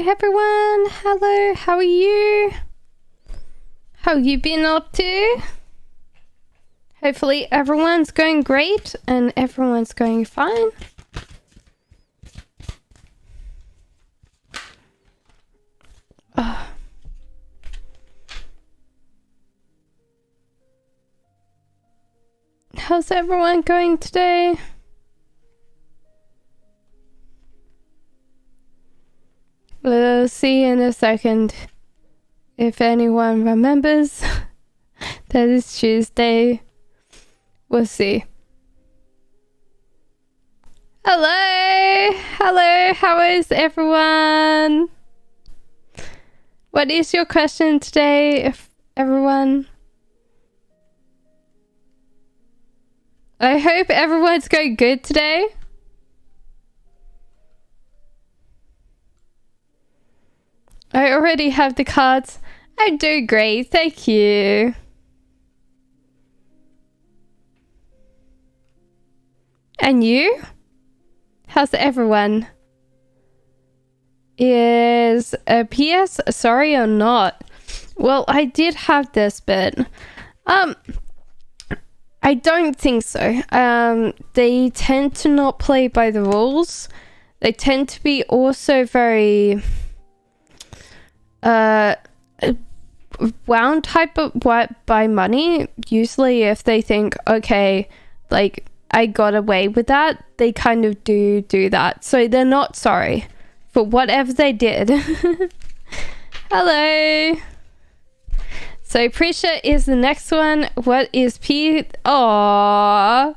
everyone. Hello, how are you? How you been up to? Hopefully everyone's going great and everyone's going fine. How's everyone going today? We'll see in a second if anyone remembers that it's Tuesday. We'll see. Hello, how is everyone? What is your question today, everyone? I hope everyone's going good today. I already have the cards. I'm doing great, thank you. And you? How's everyone? Is a PS sorry or not? Well, I did have this, but I don't think so. They tend to not play by the rules. They tend to be also very wound type of by money. Usually if they think, okay, like I got away with that, they kind of do that. So they're not sorry for whatever they did. Hello. So Prisha is the next one. What is P? Aww.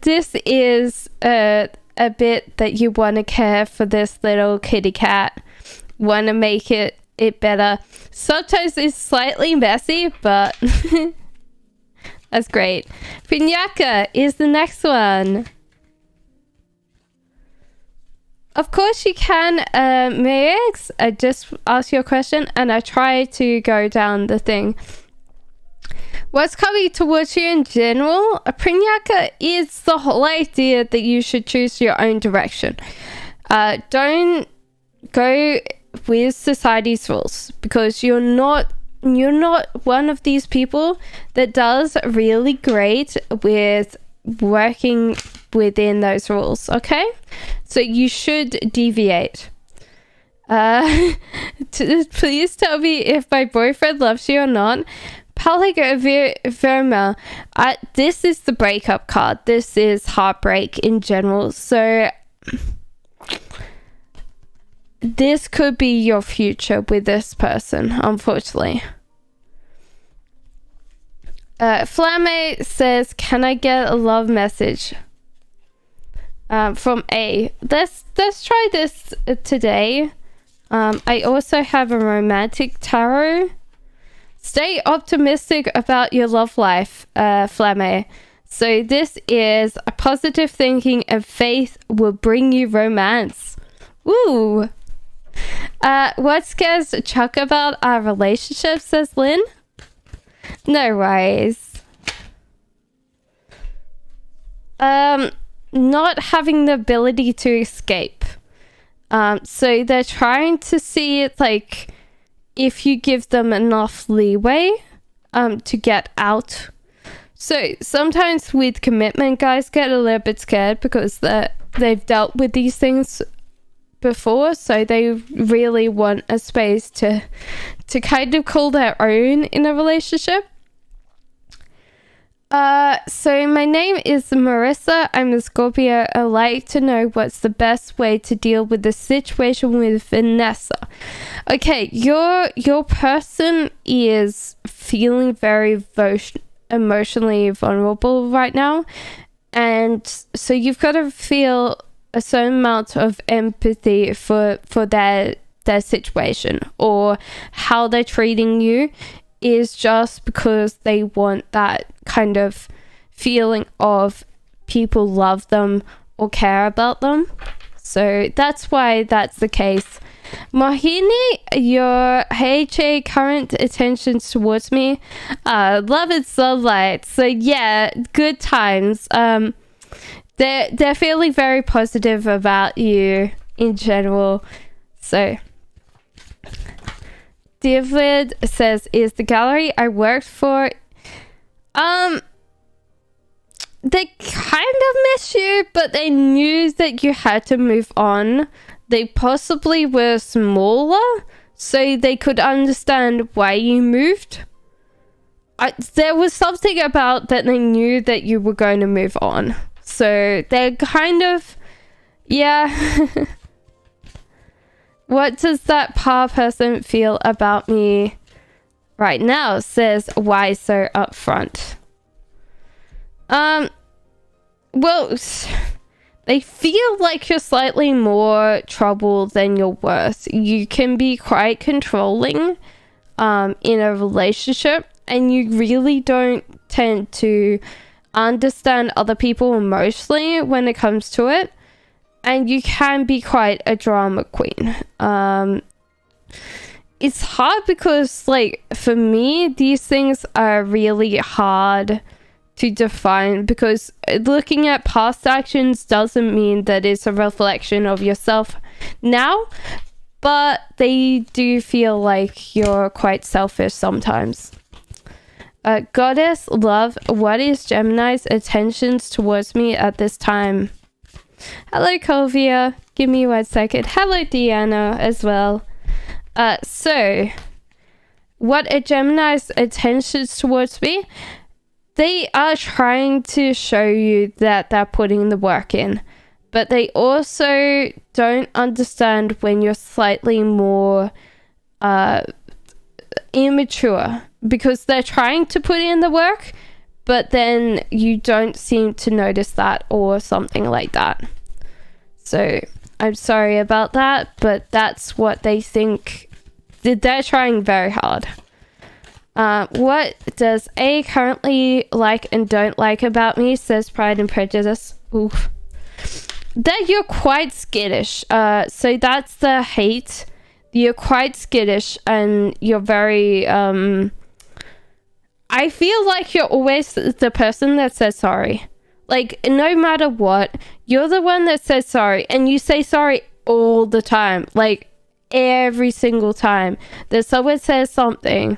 This is a bit that you want to care for this little kitty cat. Want to make it better. Sometimes it's slightly messy, but that's great. Pinyaka is the next one. Of course you can, Max. I just asked your question and I try to go down the thing. What's coming towards you in general? Pinyaka is the whole idea that you should choose your own direction. Don't go with society's rules, because you're not one of these people that does really great with working within those rules, okay? So you should deviate. Please tell me if my boyfriend loves you or not. Verma, this is the breakup card. This is heartbreak in general. So this could be your future with this person, unfortunately. Flamme says, can I get a love message? From A. Let's try this today. I also have a romantic tarot. Stay optimistic about your love life, Flamme. So this is a positive thinking and faith will bring you romance. Woo! What scares Chuck about our relationship, says Lynn? No worries. Not having the ability to escape. So they're trying to see it like if you give them enough leeway to get out. So sometimes with commitment, guys get a little bit scared because they've dealt with these things before, so they really want a space to kind of call their own in a relationship. So my name is Marissa. I'm a Scorpio. I like to know what's the best way to deal with the situation with Vanessa. Okay, your person is feeling very emotionally vulnerable right now, and so you've got to feel a certain amount of empathy for their situation, or how they're treating you is just because they want that kind of feeling of people love them or care about them. So that's why that's the case. Mohini, your HA current attentions towards me, love and sunlight. So yeah, good times. They're feeling very positive about you in general. So David says, is the gallery I worked for, they kind of miss you, but they knew that you had to move on. They possibly were smaller, so they could understand why you moved. There was something about that they knew that you were going to move on. So they're kind of, yeah. What does that par person feel about me right now? Says, why so upfront? Well, they feel like you're slightly more trouble than you're worth. You can be quite controlling in a relationship, and you really don't tend to understand other people emotionally when it comes to it. And you can be quite a drama queen. It's hard because, like, for me, these things are really hard to define, because looking at past actions doesn't mean that it's a reflection of yourself now, but they do feel like you're quite selfish sometimes. Goddess Love, what is Gemini's attentions towards me at this time? Hello, Kovia. Give me 1 second. Hello, Deanna, as well. So, what are Gemini's attentions towards me? They are trying to show you that they're putting the work in, but they also don't understand when you're slightly more immature, because they're trying to put in the work, but then you don't seem to notice that or something like that. So I'm sorry about that, but that's what they think. They're trying very hard. What does A currently like and don't like about me? Says Pride and Prejudice. Oof. That you're quite skittish. So that's the hate. You're quite skittish, and you're very I feel like you're always the person that says sorry. Like, no matter what, you're the one that says sorry, and you say sorry all the time. Like, every single time that someone says something.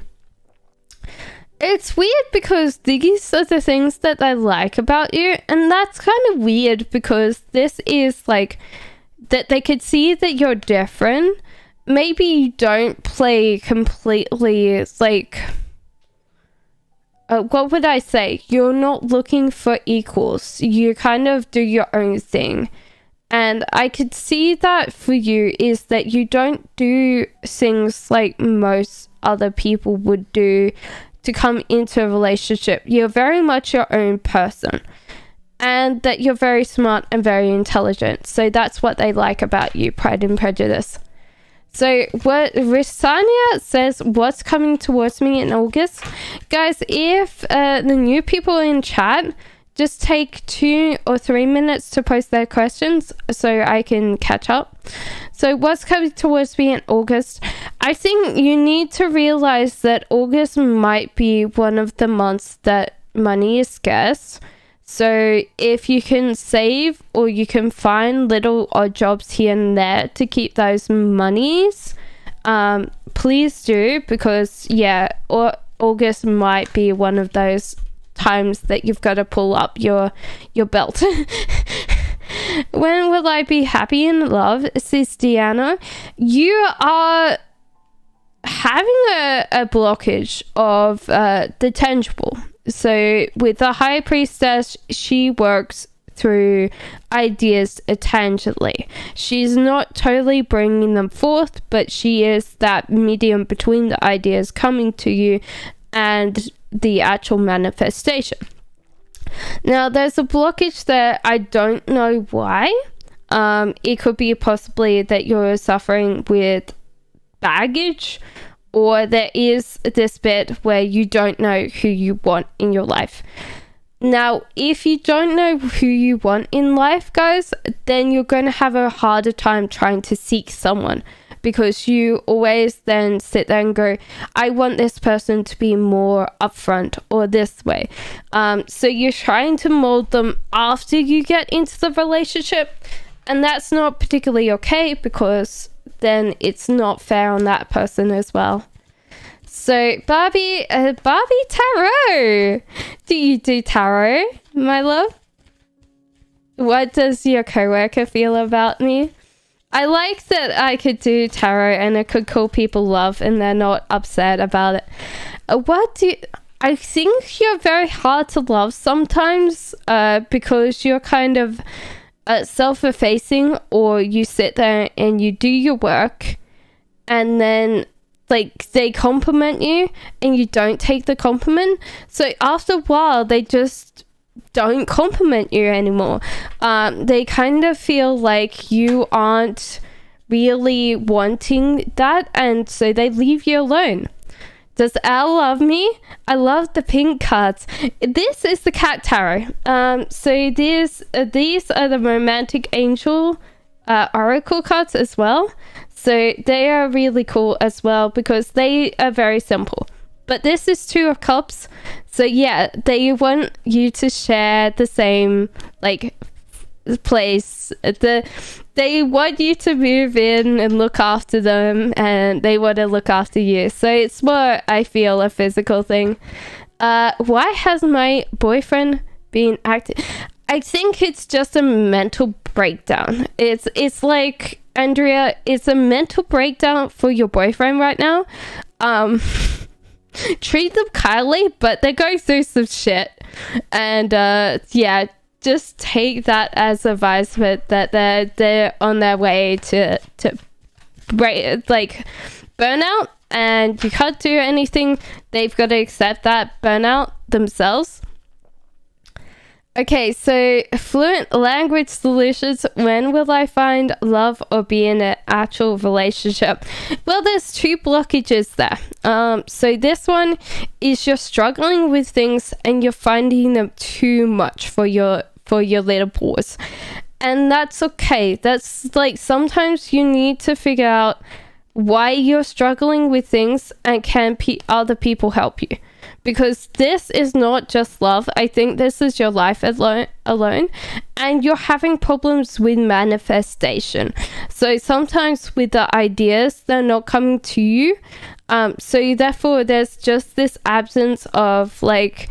It's weird because these are the things that I like about you, and that's kind of weird because this is like that they could see that you're different. Maybe you don't play completely like what would I say? You're not looking for equals. You kind of do your own thing. And I could see that for you is that you don't do things like most other people would do to come into a relationship. You're very much your own person. And that you're very smart and very intelligent. So that's what they like about you, Pride and Prejudice. So what Risania says, what's coming towards me in August? Guys, if the new people in chat just take 2 or 3 minutes to post their questions so I can catch up. So what's coming towards me in August? I think you need to realize that August might be one of the months that money is scarce. So if you can save or you can find little odd jobs here and there to keep those monies, please do, because yeah, August might be one of those times that you've got to pull up your belt. When will I be happy in love? Says Deanna. You are having a blockage of the tangible. So with the High Priestess, she works through ideas tangibly. She's not totally bringing them forth, but she is that medium between the ideas coming to you and the actual manifestation. Now, there's a blockage there. I don't know why. It could be possibly that you're suffering with baggage, or there is this bit where you don't know who you want in your life. Now, if you don't know who you want in life, guys, then you're going to have a harder time trying to seek someone, because you always then sit there and go, I want this person to be more upfront or this way. So you're trying to mold them after you get into the relationship, and that's not particularly okay, because then it's not fair on that person as well. So Barbie Tarot. Do you do tarot, my love? What does your coworker feel about me? I like that I could do tarot and I could call people love and they're not upset about it. I think you're very hard to love sometimes because you're kind of self-effacing, or you sit there and you do your work and then like they compliment you and you don't take the compliment. So after a while they just don't compliment you anymore. They kind of feel like you aren't really wanting that, and so they leave you alone. Does Al love me? I love the pink cards. This is the cat tarot. So these are the romantic angel oracle cards as well. So they are really cool as well because they are very simple. But this is Two of Cups. So yeah, they want you to share the same like place. They want you to move in and look after them, and they want to look after you. So it's more, I feel, a physical thing. Why has my boyfriend been acting? I think it's just a mental breakdown. It's like, Andrea, it's a mental breakdown for your boyfriend right now. Treat them kindly, but they're going through some shit. And yeah, just take that as advisement that they're on their way to break, like burnout, and you can't do anything. They've got to accept that burnout themselves. Okay, so fluent language solutions. When will I find love or be in an actual relationship? Well, there's two blockages there. So this one is you're struggling with things and you're finding them too much for your little pause. And that's okay. That's like, sometimes you need to figure out why you're struggling with things, and can other people help you? Because this is not just love. I think this is your life alone, and you're having problems with manifestation. So sometimes with the ideas, they're not coming to you. So therefore, there's just this absence of like,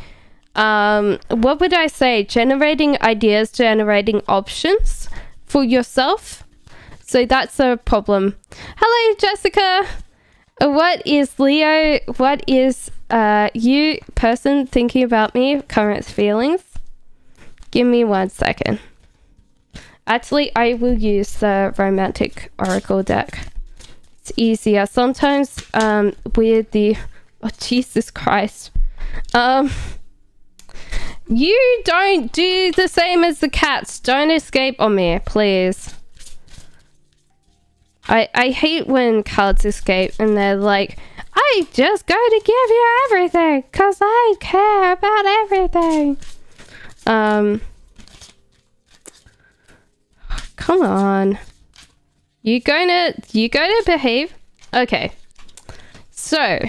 what would I say? Generating ideas, generating options for yourself. So that's a problem. Hello, Jessica. What is Leo? What is you person thinking about me? Current feelings? Give me 1 second. Actually, I will use the romantic oracle deck. It's easier. Sometimes with the... Oh, Jesus Christ. You don't do the same as the cats. Don't escape on me, please. I hate when cards escape and they're like, I just go to give you everything because I care about everything. Come on. You gonna behave? Okay. So,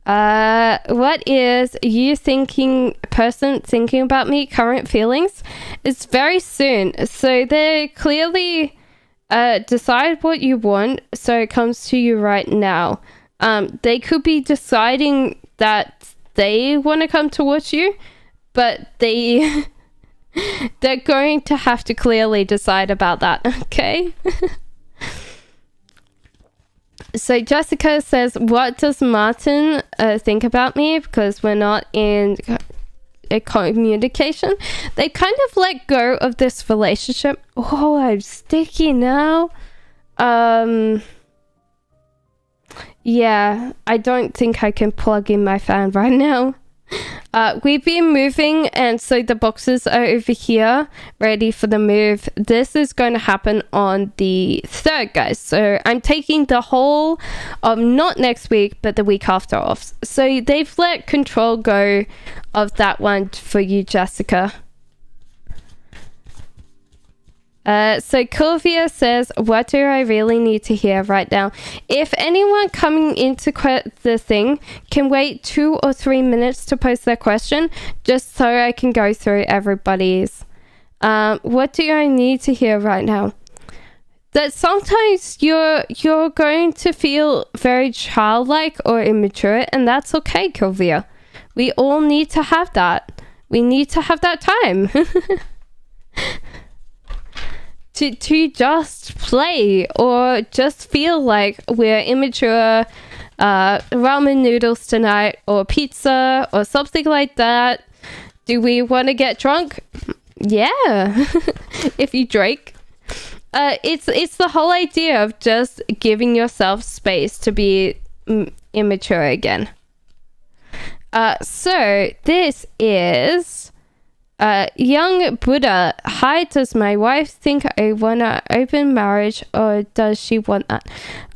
what is you person thinking about me? Current feelings? It's very soon. So they're clearly decide what you want, so it comes to you right now. They could be deciding that they want to come towards you, but they're going to have to clearly decide about that. Okay. So Jessica says, what does Martin think about me? Because we're not in a communication. They kind of let go of this relationship. Oh, I'm sticky now. Yeah, I don't think I can plug in my fan right now. We've been moving, and so the boxes are over here ready for the move. This is going to happen on the 3rd, guys. So I'm taking the whole not next week, but the week after off. So they've let control go of that one for you, Jessica. So Corvia says, what do I really need to hear right now? If anyone coming into the thing can wait 2 or 3 minutes to post their question, just so I can go through everybody's. What do I need to hear right now? that sometimes you're going to feel very childlike or immature, and that's okay, Kylvia. We all need to have that. We need to have that time to just play or just feel like we're immature. Ramen noodles tonight, or pizza, or something like that. Do we want to get drunk? Yeah. If you drink. It's the whole idea of just giving yourself space to be immature again. So this is young Buddha. Hi, does my wife think I want an open marriage, or does she want that?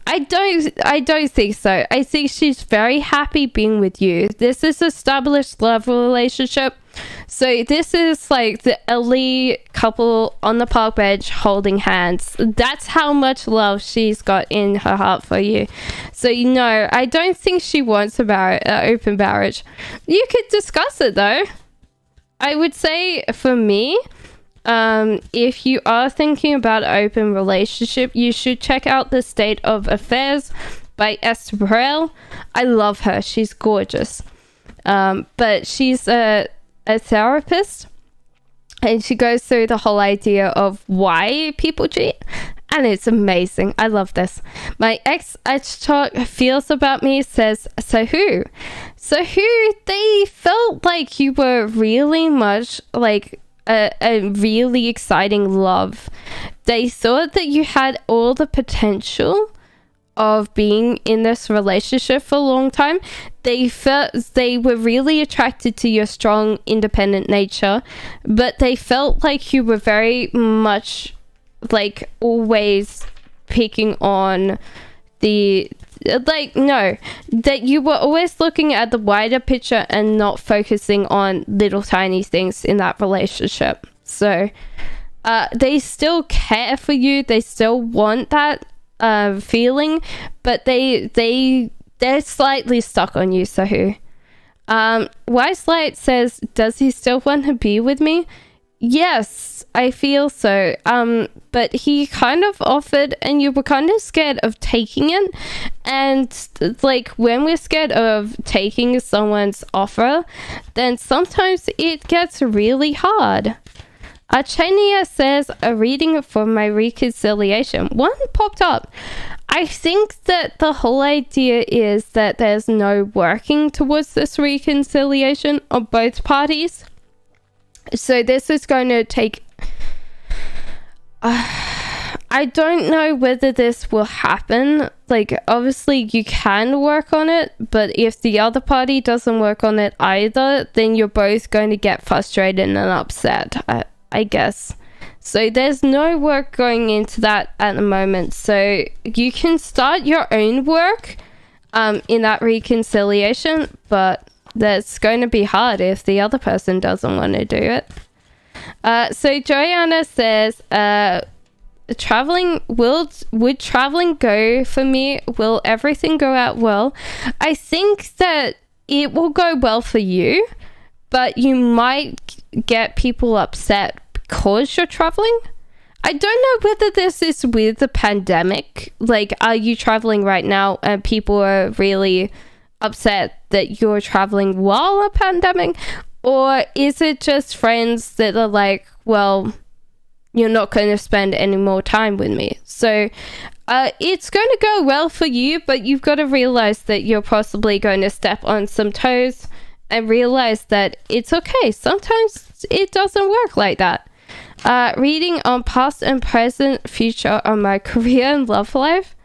I don't think so. I think she's very happy being with you. This is established love relationship. So this is like the elite couple on the park bench holding hands. That's how much love she's got in her heart for you. So I don't think she wants an open marriage. You could discuss it though. I would say for me, if you are thinking about an open relationship, you should check out The State of Affairs by Esther Perel. I love her. She's gorgeous. But she's a therapist, and she goes through the whole idea of why people cheat, and it's amazing. I love this. My ex talk feels about me, says, so who? They felt like you were really much like a really exciting love. They thought that you had all the potential of being in this relationship for a long time. They felt they were really attracted to your strong, independent nature, but they felt like you were very much like always picking on that you were always looking at the wider picture and not focusing on little tiny things in that relationship. So they still care for you, they still want that feeling, but they're slightly stuck on you. So who? Wise Light says, does he still want to be with me? Yes, I feel so. But he kind of offered, and you were kind of scared of taking it. And like when we're scared of taking someone's offer, then sometimes it gets really hard. Chania says, a reading for my reconciliation. One popped up. I think that the whole idea is that there's no working towards this reconciliation on both parties. So this is going to take... I don't know whether this will happen. Like, obviously you can work on it, but if the other party doesn't work on it either, then you're both going to get frustrated and upset, I guess. So there's no work going into that at the moment. So you can start your own work in that reconciliation, but that's going to be hard if the other person doesn't want to do it. So Joanna says, would traveling go for me? Will everything go out well? I think that it will go well for you, but you might get people upset because you're traveling. I don't know whether this is with the pandemic. Like, are you traveling right now and people are really upset that you're traveling while a pandemic? Or is it just friends that are like, well, you're not going to spend any more time with me? So it's going to go well for you, but you've got to realize that you're possibly going to step on some toes and realize that it's okay. Sometimes it doesn't work like that. Reading on past and present, future on my career and love life.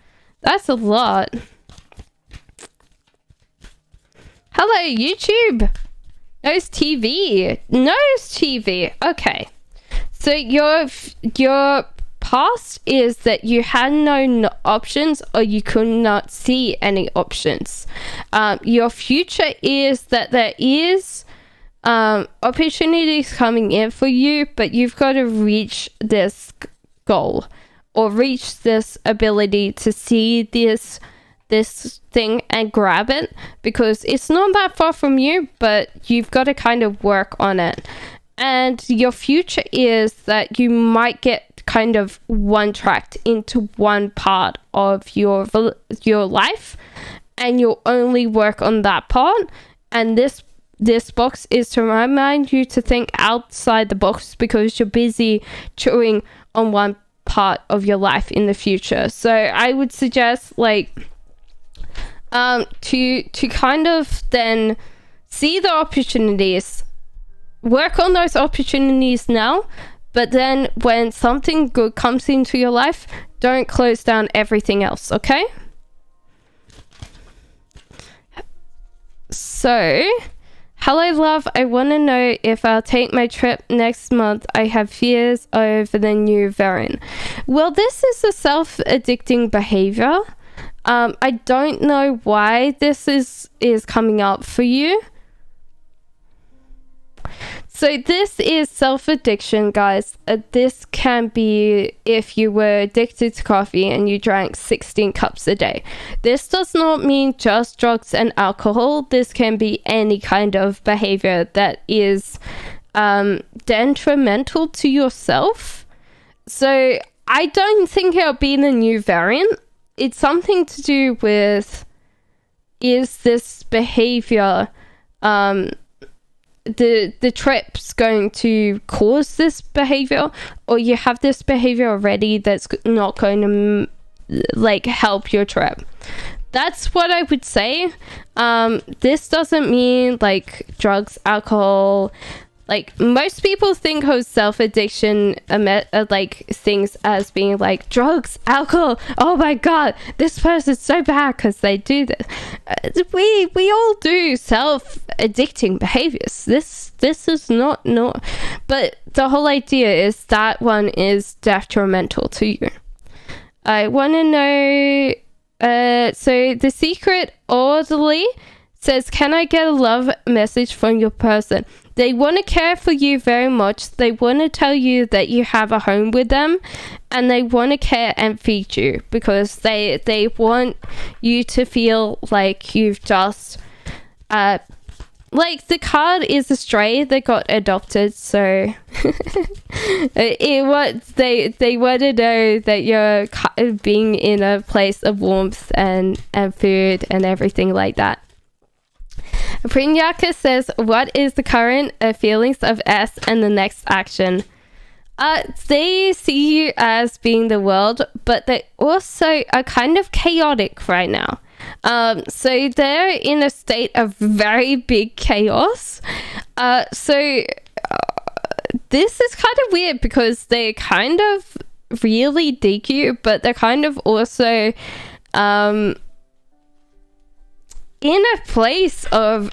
That's a lot. Hello, YouTube. Nose TV. Okay. So your past is that you had no options, or you could not see any options. Your future is that there is opportunities coming in for you, but you've got to reach this goal or reach this ability to see this thing and grab it, because it's not that far from you, but you've got to kind of work on it. And your future is that you might get kind of one-tracked into one part of your life, and you'll only work on that part. And this box is to remind you to think outside the box, because you're busy chewing on one part of your life in the future. So I would suggest like to kind of then see the opportunities, work on those opportunities now, but then when something good comes into your life, don't close down everything else, okay? So, hello love, I want to know if I'll take my trip next month. I have fears over the new variant. Well, this is a self-addicting behavior. I don't know why this is coming up for you. So this is self-addiction, guys. This can be if you were addicted to coffee and you drank 16 cups a day. This does not mean just drugs and alcohol. This can be any kind of behavior that is detrimental to yourself. So I don't think it'll be the new variant. It's something to do with, is this behavior the trip's going to cause this behavior, or you have this behavior already that's not going to like help your trip. That's what I would say. This doesn't mean like drugs, alcohol. Like most people think of self-addiction like things as being like drugs, alcohol. Oh my god, this person's so bad because they do this. We all do self-addicting behaviors. This is not, but the whole idea is that one is detrimental to you. I want to know. So the secret orderly says, can I get a love message from your person? They want to care for you very much. They want to tell you that you have a home with them, and they want to care and feed you, because they want you to feel like you've just like the card is a stray that got adopted, so they want to know that you're being in a place of warmth and food and everything like that. Prinyaka says, what is the current feelings of S and the next action? They see you as being the world, but they also are kind of chaotic right now. So they're in a state of very big chaos. So this is kind of weird, because they kind of really dig you, but they're kind of also in a place of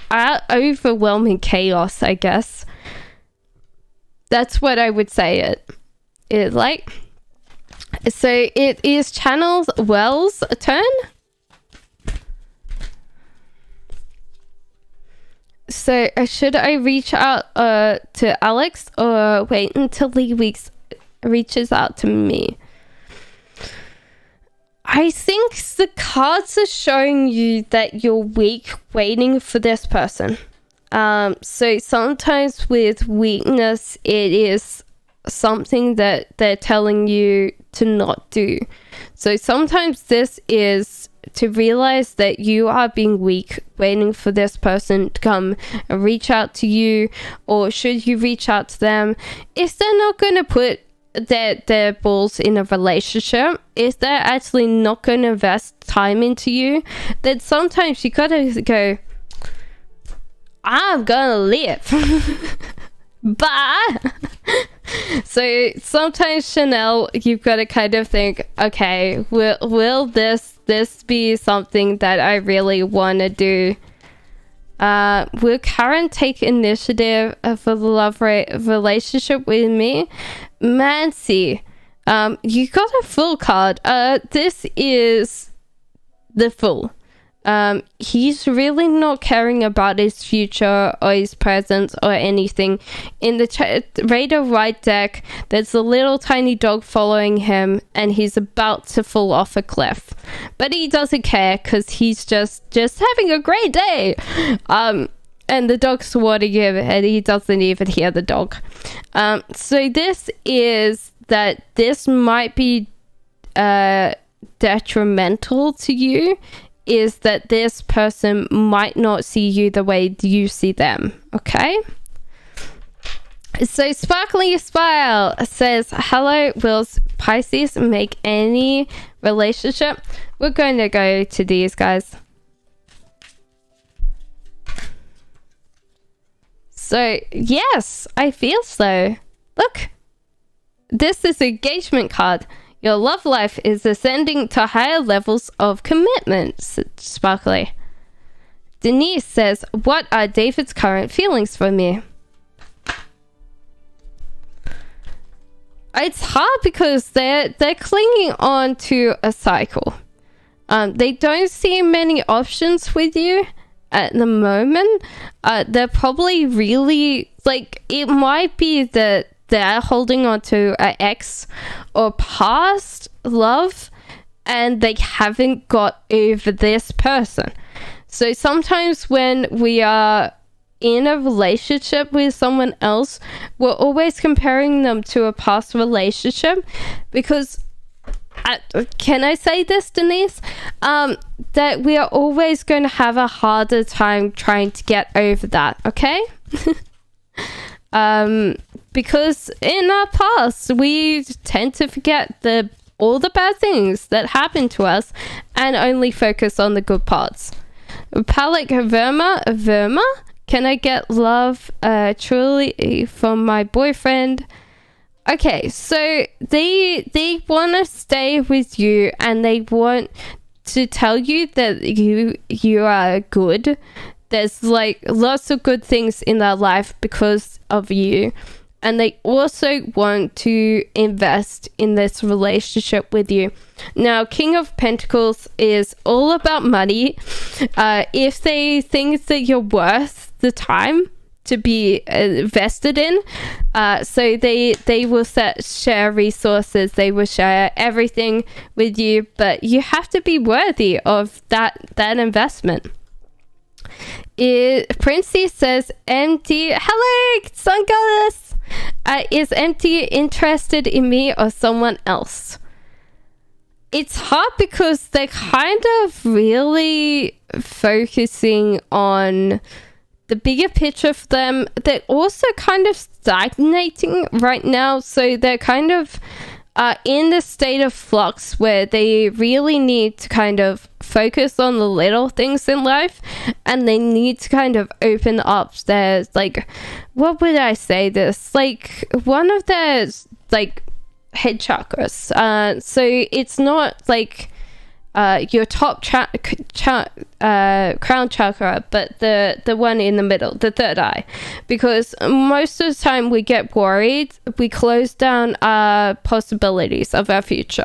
overwhelming chaos, I guess. That's what I would say it like. So it is Channel Wells' turn. So should I reach out to Alex, or wait until Lee reaches out to me? I think the cards are showing you that you're weak waiting for this person. So sometimes with weakness, it is something that they're telling you to not do. So sometimes this is to realize that you are being weak, waiting for this person to come and reach out to you, or should you reach out to them, if they're not going to put their balls in a relationship, if they're actually not going to invest time into you, then sometimes you gotta go, I'm gonna live. Bye. So sometimes, Chanel, you've got to kind of think, okay, will this be something that I really want to do? Will Karen take initiative for the love relationship with me? Mancy, you got a Fool card. This is the Fool. He's really not caring about his future or his present or anything. In the Radar Right deck, there's a little tiny dog following him, and he's about to fall off a cliff. But he doesn't care, because he's just having a great day. And the dog's swatting him, and he doesn't even hear the dog. So this is that this might be detrimental to you, is that this person might not see you the way you see them, okay? So Sparkly Smile says, hello, will Pisces make any relationship? We're going to go to these guys. So, yes, I feel so. Look, this is engagement card. Your love life is ascending to higher levels of commitment, Sparkly. Denise says, what are David's current feelings for me? It's hard because they're clinging on to a cycle. They don't see many options with you at the moment. They're probably really, like, it might be that they're holding on to an ex or past love and they haven't got over this person. So sometimes when we are in a relationship with someone else, we're always comparing them to a past relationship because can I say this, Denise? That we are always going to have a harder time trying to get over that, okay? Because in our past, we tend to forget all the bad things that happen to us and only focus on the good parts. Palak Verma, can I get love truly from my boyfriend? Okay, so they want to stay with you and they want to tell you that you are good. There's like lots of good things in their life because of you. And they also want to invest in this relationship with you. Now, King of Pentacles is all about money. If they think that you're worth the time to be invested in, so they will share resources, they will share everything with you, but you have to be worthy of that investment. Princey says, empty. Hello, Sun Goddess. Is empty interested in me or someone else? It's hard because they're kind of really focusing on the bigger picture for them. They're also kind of stagnating right now, so they're kind of in the state of flux where they really need to kind of focus on the little things in life, and they need to kind of open up their, like, what would I say this? Like, one of their, like, head chakras. So it's not like your top crown chakra, but the one in the middle, the third eye, because most of the time we get worried, we close down our possibilities of our future.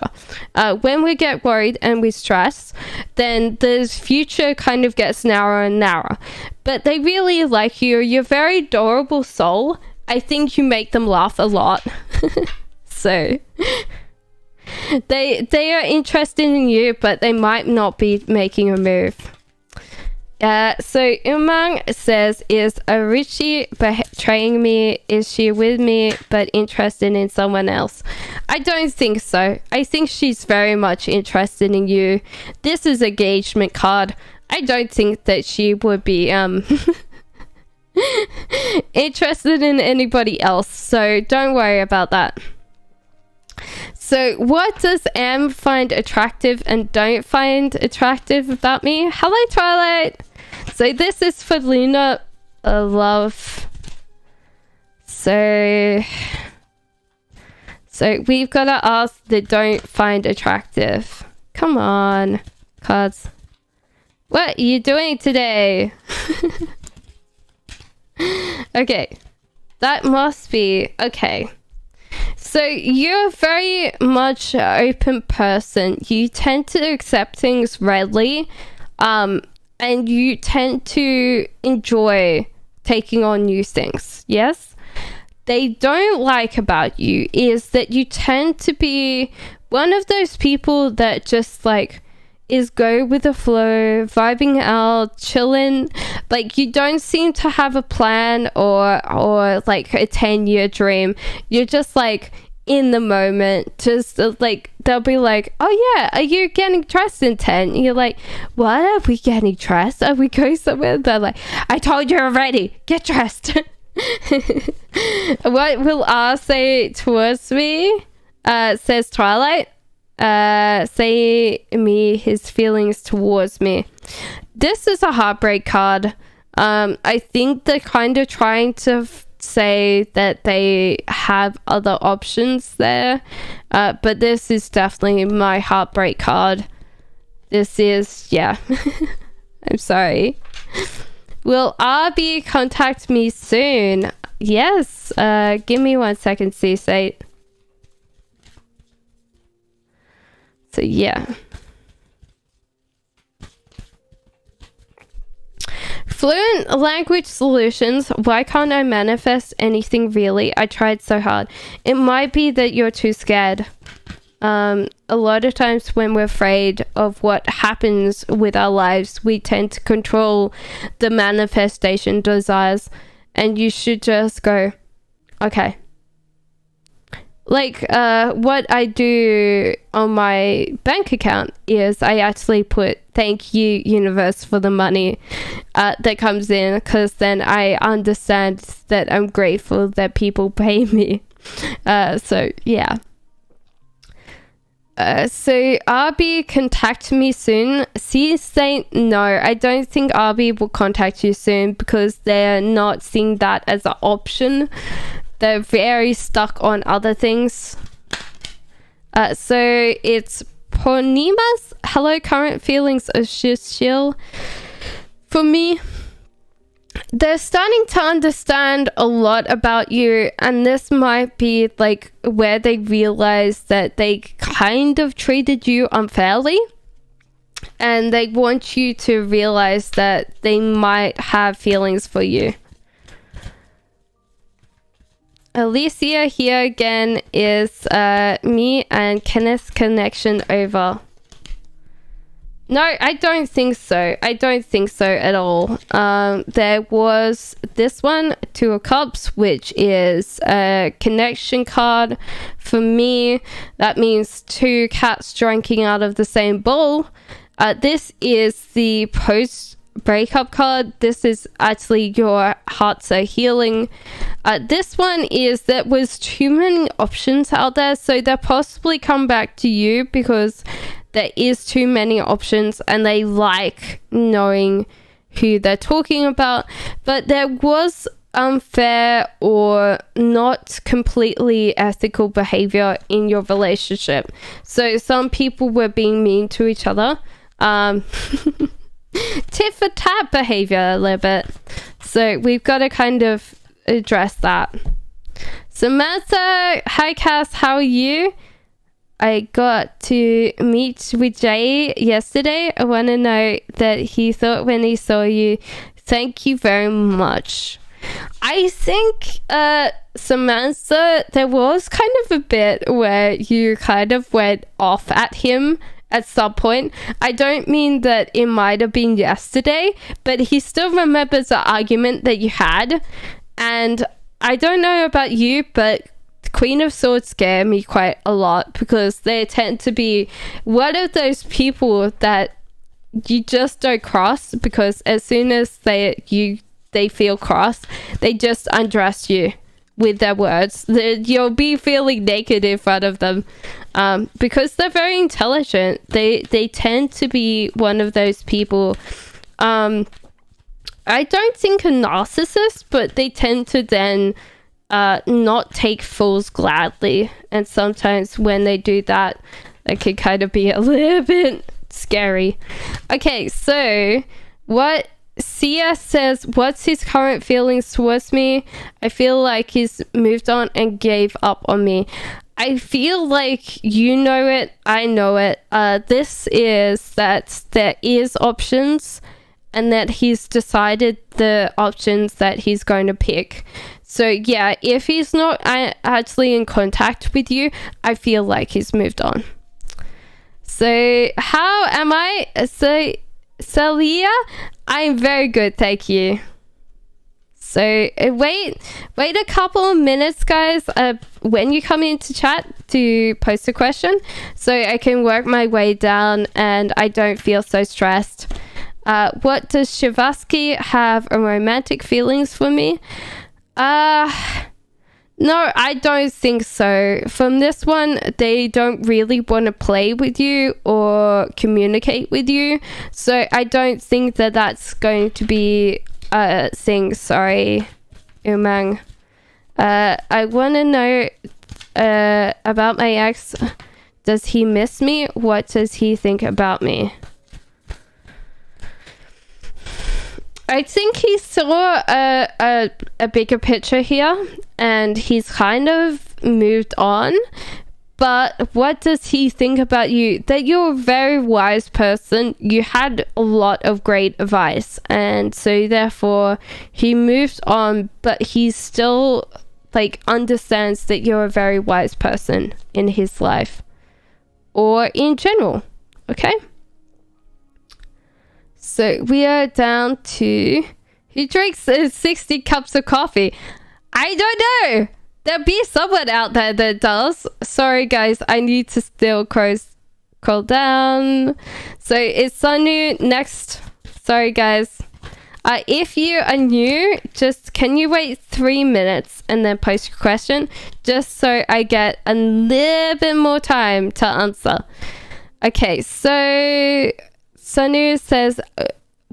When we get worried and we stress, then the future kind of gets narrower and narrower. But they really like you. You're a very adorable soul. I think you make them laugh a lot. So they are interested in you, but they might not be making a move. So Umang says, is Arichi betraying me? Is she with me but interested in someone else? I don't think so. I think she's very much interested in you. This is an engagement card. I don't think that she would be interested in anybody else, so don't worry about that. So what does M find attractive and don't find attractive about me? Hello, Twilight. So this is for Luna Love. So we've got to ask the don't find attractive. Come on, cards. What are you doing today? Okay. That must be... Okay. So you're very much an open person. You tend to accept things readily, and you tend to enjoy taking on new things. Yes? They don't like about you is that you tend to be one of those people that just like is go with the flow, vibing out, chilling. Like, you don't seem to have a plan or like a 10-year dream. You're just like in the moment, just like they'll be like, oh yeah, are you getting dressed in 10? You're like, what, are we getting dressed? Are we going somewhere? They're like, I told you already, get dressed. What will R say towards me? Says Twilight. Say me his feelings towards me. This is a heartbreak card. I think they're kind of trying to say that they have other options there, but this is definitely my heartbreak card. This is, yeah. I'm sorry. Will RB contact me soon? Yes. Give me 1 second, C8. So yeah. Fluent language solutions. Why can't I manifest anything really? I tried so hard. It might be that you're too scared. A lot of times when we're afraid of what happens with our lives, we tend to control the manifestation desires, and you should just go, okay. Like, what I do on my bank account is I actually put thank you, universe, for the money that comes in, because then I understand that I'm grateful that people pay me. So, yeah. So RB contact me soon. C say no, I don't think RB will contact you soon because they're not seeing that as an option. They're very stuck on other things. So it's Pornimas. Hello, current feelings are just chill. For me, they're starting to understand a lot about you, and this might be like where they realize that they kind of treated you unfairly, and they want you to realize that they might have feelings for you. Alicia here again is me and Kenneth's connection over. No, I don't think so. I don't think so at all. There was this one, Two of Cups, which is a connection card. For me, that means two cats drinking out of the same bowl. This is the post-breakup card. This is actually your hearts are healing. This one is there was too many options out there, so they'll possibly come back to you because there is too many options and they like knowing who they're talking about. But there was unfair or not completely ethical behavior in your relationship. So some people were being mean to each other. Tit for tat behavior a little bit. So we've got to kind of address that. Samantha, hi Cass, how are you? I got to meet with Jay yesterday. I want to know that he thought when he saw you. Thank you very much. I think, Samantha, there was kind of a bit where you kind of went off at him at some point. I don't mean that it might have been yesterday, but he still remembers the argument that you had. And I don't know about you, but Queen of Swords scare me quite a lot because they tend to be one of those people that you just don't cross, because as soon as they feel cross, they just undress you with their words. You'll be feeling naked in front of them because they're very intelligent. They tend to be one of those people. I don't think a narcissist, but they tend to then not take fools gladly, and sometimes when they do that, it can kind of be a little bit scary. Okay, so what CS says, what's his current feelings towards me? I feel like he's moved on and gave up on me. I feel like you know it, I know it. This is that there is options, and that he's decided the options that he's going to pick. So yeah, if he's not actually in contact with you, I feel like he's moved on. So how am I? So Celia, I'm very good, thank you. So wait a couple of minutes, guys, when you come into chat to post a question, so I can work my way down and I don't feel so stressed. What does Shavaski have a romantic feelings for me? No, I don't think so. From this one, they don't really want to play with you or communicate with you. So I don't think that that's going to be a thing. Sorry, Umang. I want to know about my ex. Does he miss me? What does he think about me? I think he saw a bigger picture here and he's kind of moved on. But what does he think about you? That you're a very wise person. You had a lot of great advice. And so therefore he moved on, but he still like understands that you're a very wise person in his life. Or in general. Okay? So we are down to... He drinks 60 cups of coffee. I don't know. There'll be someone out there that does. Sorry, guys. I need to still scroll down. So it's Sanu next. Sorry, guys. If you are new, just can you wait 3 minutes and then post your question? Just so I get a little bit more time to answer. Okay, so... Sanu says,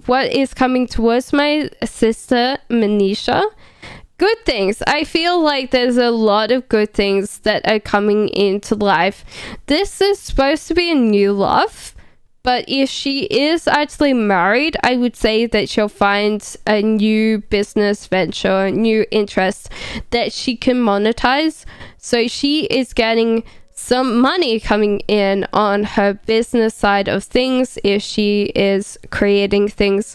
what is coming towards my sister, Manisha? Good things. I feel like there's a lot of good things that are coming into life. This is supposed to be a new love, but if she is actually married, I would say that she'll find a new business venture, new interest that she can monetize. So she is getting some money coming in on her business side of things if she is creating things,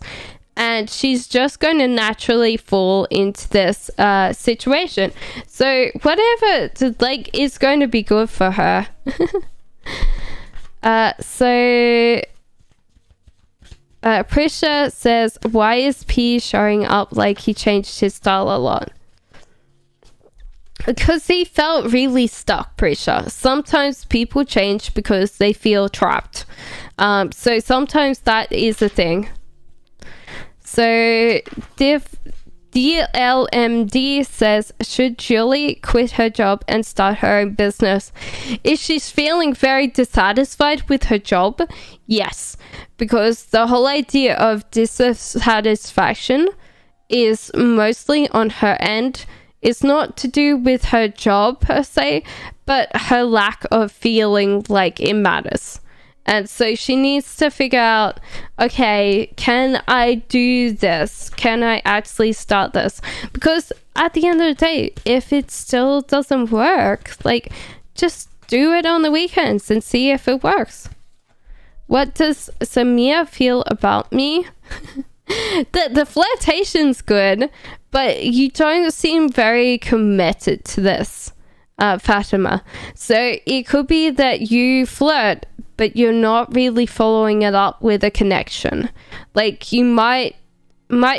and she's just going to naturally fall into this situation. So whatever is going to be good for her. So Prisha says, why is P showing up like he changed his style a lot? Because he felt really stuck, Prisha. Sometimes people change because they feel trapped. So sometimes that is a thing. So DLMD says, should Julie quit her job and start her own business? If she's feeling very dissatisfied with her job, yes. Because the whole idea of dissatisfaction is mostly on her end. It's not to do with her job per se, but her lack of feeling like it matters. And so she needs to figure out, okay, can I do this? Can I actually start this? Because at the end of the day, if it still doesn't work, like, just do it on the weekends and see if it works. What does Samia feel about me? The flirtation's good, but you don't seem very committed to this, Fatima. So it could be that you flirt, but you're not really following it up with a connection. Like, you might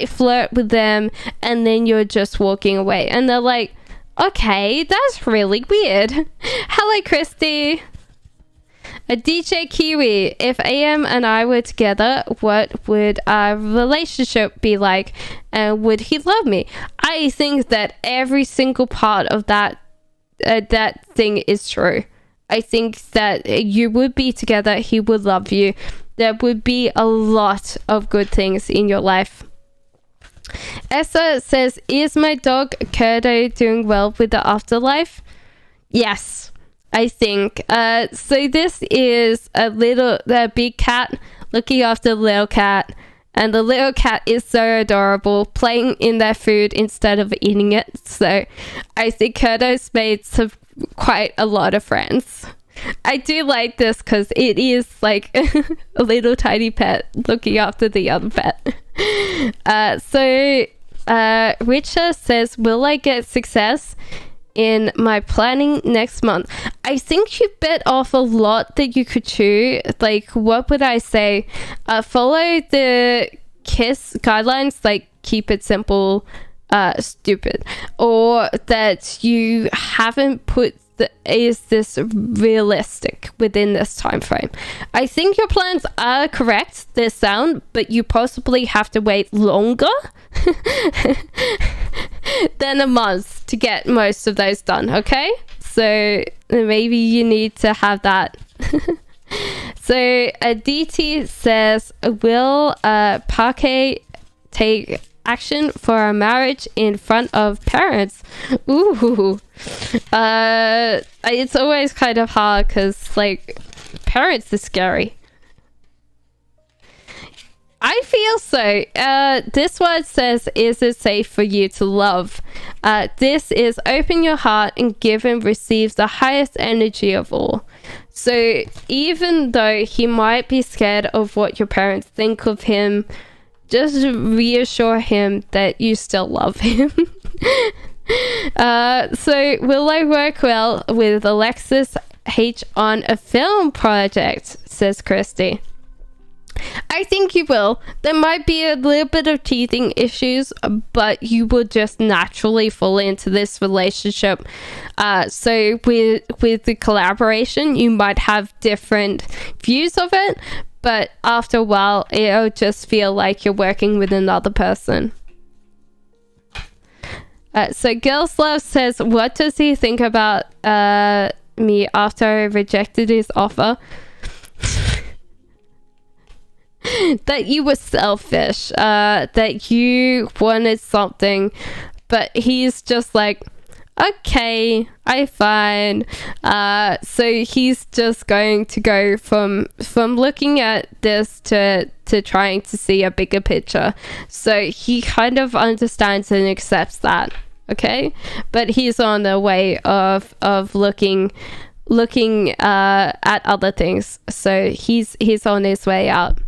flirt with them and then you're just walking away. And they're like, okay, that's really weird. Hello, Christy. A DJ Kiwi, if AM and I were together, what would our relationship be like? And would he love me? I think that every single part of that thing is true. I think that you would be together, he would love you. There would be a lot of good things in your life. Essa says, is my dog Kurdo doing well with the afterlife? Yes. I think. So this is a big cat looking after the little cat. And the little cat is so adorable, playing in their food instead of eating it. So I think Kurdo's made quite a lot of friends. I do like this because it is like a little tiny pet looking after the other pet. So Richard says, will I get success? in my planning next month. I think you bit off a lot that you could chew. Like, what would I say? Follow the KISS guidelines, like keep it simple, stupid, or that you haven't put is this realistic within this time frame. I think your plans are correct, they're sound, but you possibly have to wait longer than a month to get most of those done, okay? So maybe you need to have that. So Aditi says, will Parquet take action for our marriage in front of parents? Ooh. It's always kind of hard because, like, parents are scary. I feel so. This one says, is it safe for you to love? This is open your heart and give and receive the highest energy of all. So even though he might be scared of what your parents think of him, just reassure him that you still love him. So will I work well with Alexis H on a film project, says Christy. I think you will. There might be a little bit of teething issues, but you will just naturally fall into this relationship. So with the collaboration, you might have different views of it, but after a while, it'll just feel like you're working with another person. So Girls Love says, what does he think about me after I rejected his offer? That you were selfish, that you wanted something, but he's just like, okay, I'm fine. So he's just going to go from looking at this to trying to see a bigger picture. So he kind of understands and accepts that, okay? But he's on the way of looking at other things. So he's on his way out.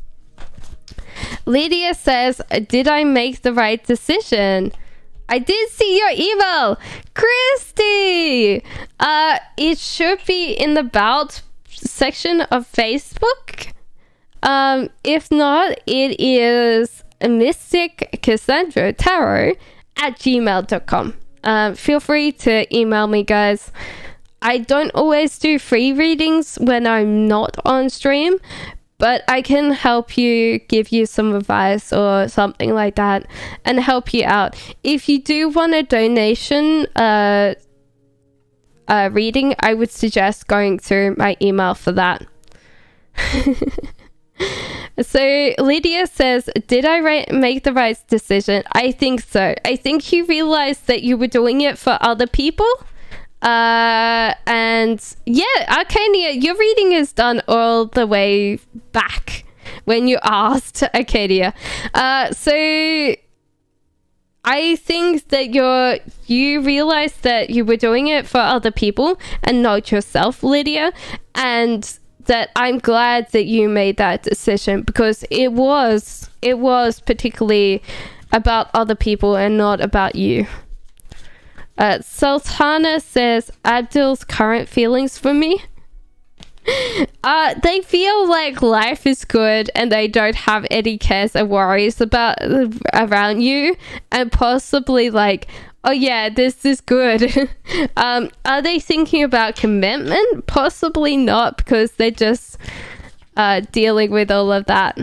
Lydia says, did I make the right decision? I did see your email, Christy. It should be in the About section of Facebook. If not, it is Mystic Cassandra Tarot at gmail.com. Feel free to email me, guys. I don't always do free readings when I'm not on stream, but I can help you, give you some advice or something like that, and help you out. If you do want a donation reading, I would suggest going through my email for that. So Lydia says, did I make the right decision? I think so. I think you realized that you were doing it for other people. And yeah, Arcania, your reading is done all the way back when you asked, Arcadia. So I think that you realized that you were doing it for other people and not yourself, Lydia, and that I'm glad that you made that decision, because it was particularly about other people and not about you. Sultana says, Abdul's current feelings for me? They feel like life is good and they don't have any cares or worries around you, and possibly like, oh yeah, this is good. Are they thinking about commitment? Possibly not, because they're just dealing with all of that.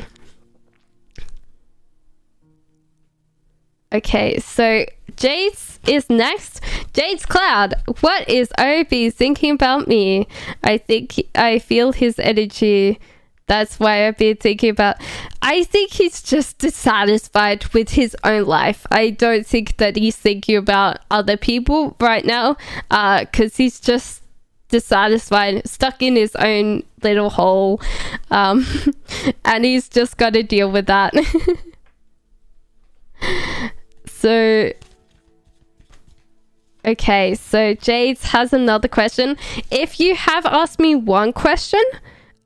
Okay, so Jade's is next. Jade's Cloud, what is OB thinking about me? I feel his energy. That's why I've been thinking about. I think he's just dissatisfied with his own life. I don't think that he's thinking about other people right now, because he's just dissatisfied, stuck in his own little hole, and he's just got to deal with that. So okay, so Jade has another question. If you have asked me one question,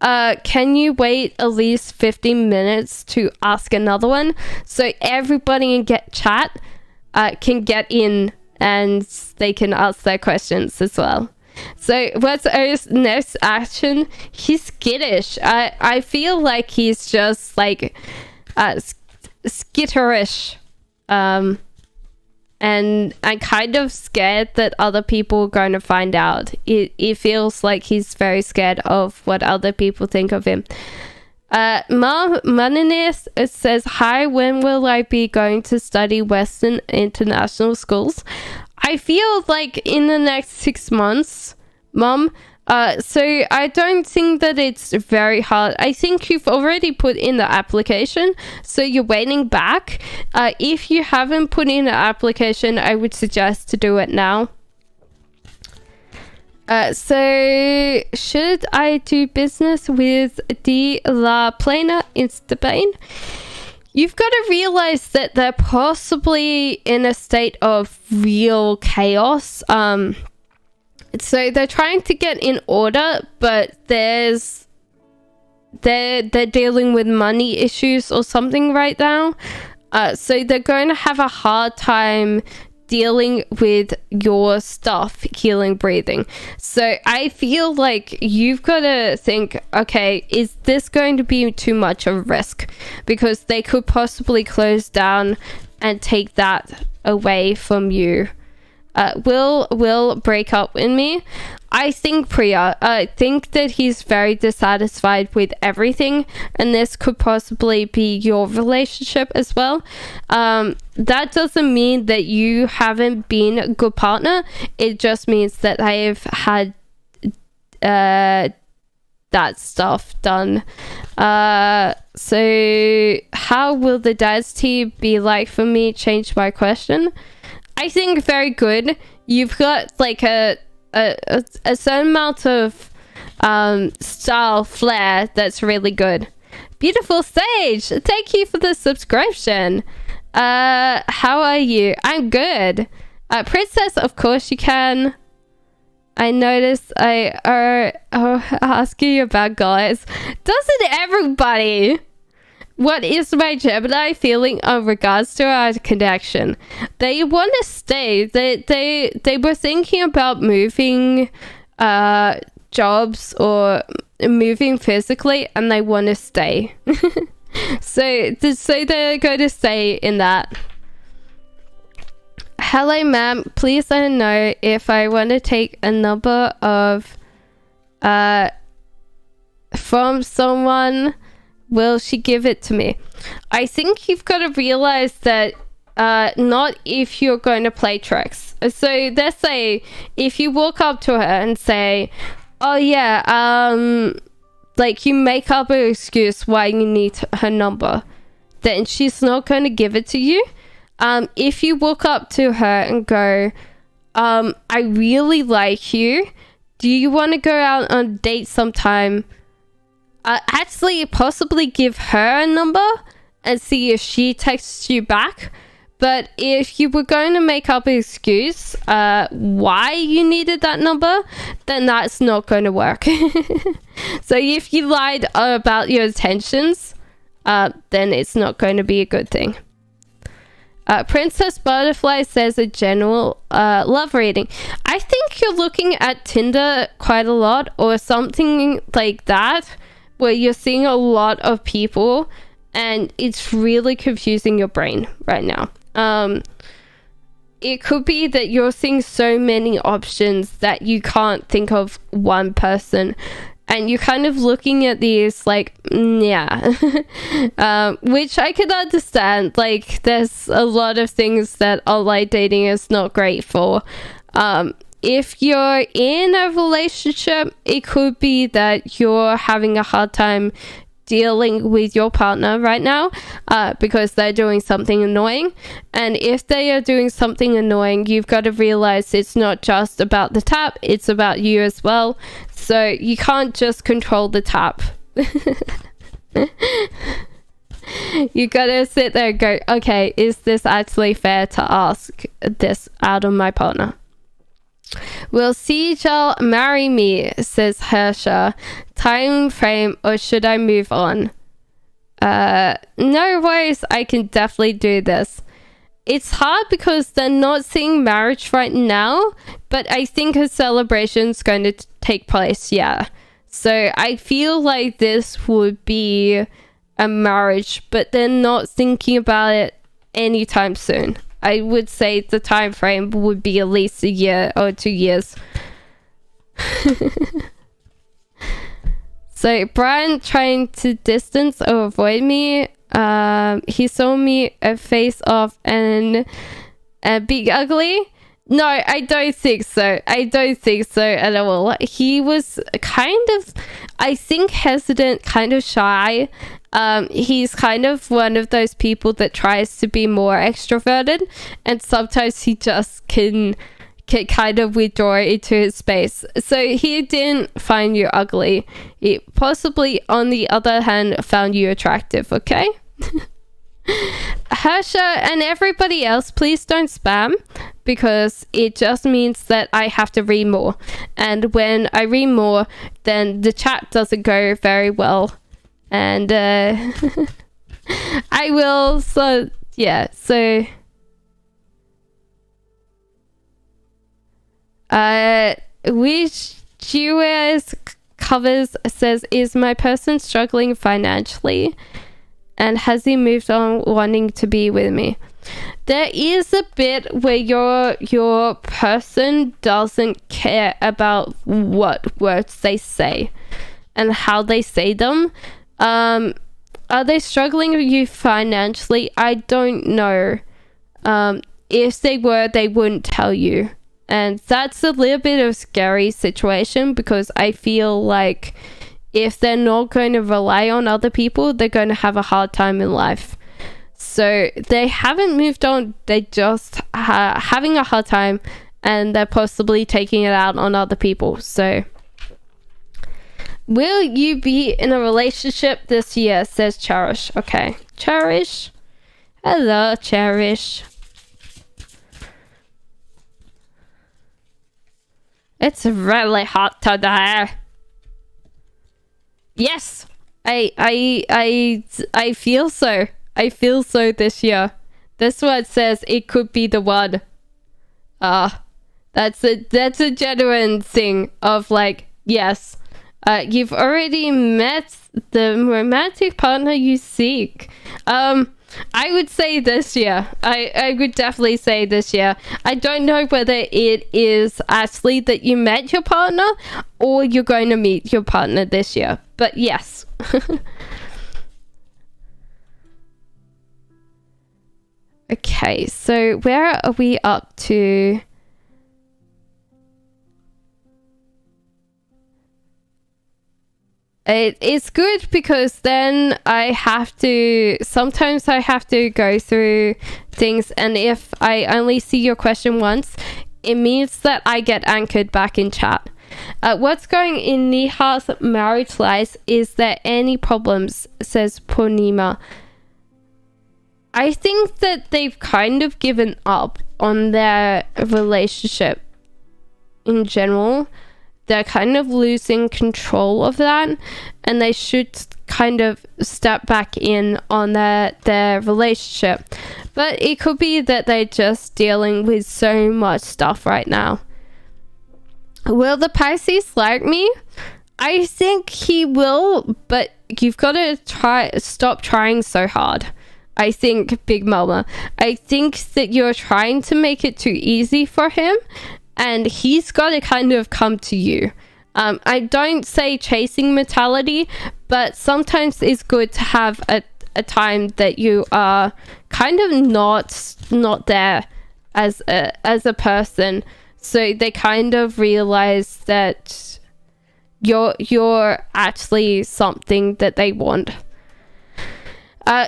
can you wait at least 15 minutes to ask another one, so everybody in chat can get in and they can ask their questions as well. So what's O's next action? He's skittish. I feel like he's just like skitterish. And I'm kind of scared that other people are going to find out. It feels like he's very scared of what other people think of him. Moninist, it says, hi, when will I be going to study Western international schools? I feel like in the next 6 months, Mom. So I don't think that it's very hard. I think you've already put in the application, so you're waiting back. If you haven't put in the application, I would suggest to do it now. So should I do business with the La Plana in Spain? You've got to realize that they're possibly in a state of real chaos. So they're trying to get in order, but they're dealing with money issues or something right now. So they're going to have a hard time dealing with your stuff, healing, breathing. So I feel like you've got to think, okay, is this going to be too much of a risk? Because they could possibly close down and take that away from you. Will break up with me. I think Priya, I think that he's very dissatisfied with everything, and this could possibly be your relationship as well. That doesn't mean that you haven't been a good partner. It just means that I have had that stuff done. So how will the dad's tea be like for me? Change my question. I think very good. You've got like a certain amount of style flair that's really good. Beautiful Sage, thank you for the subscription. How are you? I'm good. Princess, of course you can. I noticed I ask you about guys. Doesn't everybody? What is my Gemini feeling in regards to our connection? They want to stay. They were thinking about moving jobs or moving physically, and they want to stay. so they're going to stay in that. Hello, ma'am. Please let me know if I want to take a number of from someone. Will she give it to me? I think you've got to realize that not if you're going to play tricks. So let's say if you walk up to her and say, oh yeah, like you make up an excuse why you need her number, then she's not going to give it to you. If you walk up to her and go, I really like you, do you want to go out on a date sometime? Actually possibly give her a number and see if she texts you back. But if you were going to make up an excuse why you needed that number, then that's not going to work. So if you lied about your intentions, then it's not going to be a good thing. Princess Butterfly says a general love reading. I think you're looking at Tinder quite a lot or something like that, where you're seeing a lot of people and it's really confusing your brain right now. It could be that you're seeing so many options that you can't think of one person, and you're kind of looking at these like, yeah. Which I can understand. Like, there's a lot of things that online dating is not great for. If you're in a relationship, it could be that you're having a hard time dealing with your partner right now because they're doing something annoying. And if they are doing something annoying, you've got to realize it's not just about the tap, it's about you as well. So you can't just control the tap. You gotta sit there and go, okay, is this actually fair to ask this out of my partner? Will Sejal marry me, says Hersha. Time frame, or should I move on? No worries, I can definitely do this. it's hard because they're not seeing marriage right now, but I think a celebration's going to take place, yeah. So I feel like this would be a marriage, but they're not thinking about it anytime soon. I would say the time frame would be at least a year or 2 years. So Brian trying to distance or avoid me. He saw me a face off and a big ugly. No, I don't think so. I don't think so at all. He was kind of, I think, hesitant, kind of shy. He's kind of one of those people that tries to be more extroverted, and sometimes he just can kind of withdraw into his space. So he didn't find you ugly. He possibly, on the other hand, found you attractive, okay? Hersha and everybody else, please don't spam, because it just means that I have to read more. And when I read more, then the chat doesn't go very well. And I will, so yeah, so which US covers says, is my person struggling financially, and has he moved on wanting to be with me? There is a bit where your person doesn't care about what words they say and how they say them. Are they struggling with you financially? I don't know. If they were, they wouldn't tell you. And that's a little bit of a scary situation, because I feel like if they're not going to rely on other people, they're going to have a hard time in life. So they haven't moved on. They just having a hard time, and they're possibly taking it out on other people. So will you be in a relationship this year, says Cherish. Okay, Cherish. Hello, Cherish. It's really hot today. Yes, I feel so. I feel so this year. This one says it could be the one. That's a genuine thing of like, yes, you've already met the romantic partner you seek. I would say this year. I would definitely say this year. I don't know whether it is actually that you met your partner or you're going to meet your partner this year. But yes. Okay, so where are we up to? It's good because then sometimes I have to go through things, and if I only see your question once, it means that I get anchored back in chat. What's going in Niha's marriage life? Is there any problems, says Purnima. I think that they've kind of given up on their relationship in general. They're kind of losing control of that, and they should kind of step back in on their relationship. But it could be that they're just dealing with so much stuff right now. Will the Pisces like me? I think he will, but you've got to stop trying so hard. I think, Big Mama. I think that you're trying to make it too easy for him, and he's got to kind of come to you. I don't say chasing mentality, but sometimes it's good to have a time that you are kind of not there as a person, so they kind of realize that you're actually something that they want.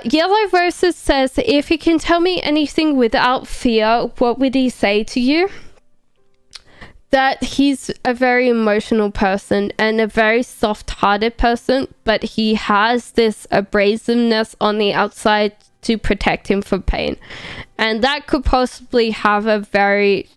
Yellow Roses says, if he can tell me anything without fear, what would he say to you? That he's a very emotional person and a very soft-hearted person, but he has this abrasiveness on the outside to protect him from pain. And that could possibly have a very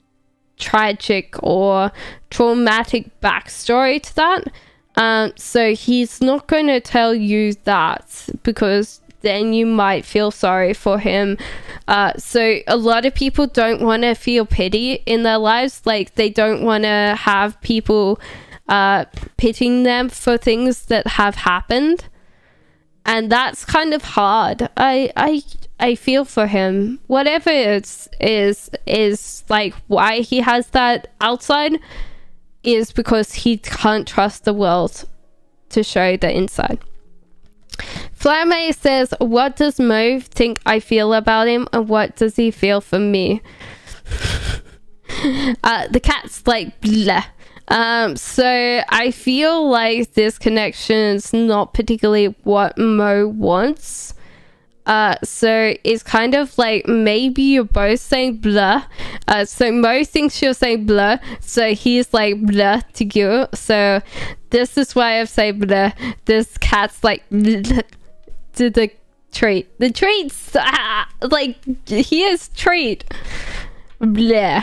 tragic or traumatic backstory to that. So he's not going to tell you that because then you might feel sorry for him. So a lot of people don't want to feel pity in their lives. Like, they don't want to have people pitying them for things that have happened, and that's kind of hard. I feel for him. Whatever it is like why he has that outside is because he can't trust the world to show the inside. Flamme says, what does Mo think I feel about him, and what does he feel for me? The cat's like, bleh. So I feel like this connection is not particularly what Mo wants. So it's kind of like maybe you're both saying blah. So Mo thinks you're saying blah, so he's like blah to you. So this is why I've said blah. This cat's like blah to the treat. The treats, like, here's treat. Blah.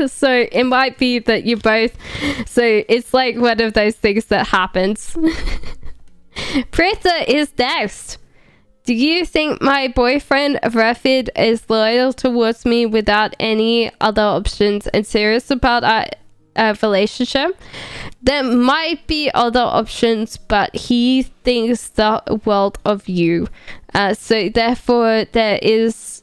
So it might be that you both, so it's like one of those things that happens. Prita is next. Do you think my boyfriend Rafid is loyal towards me without any other options and serious about our relationship? There might be other options, but he thinks the world of you. So therefore there is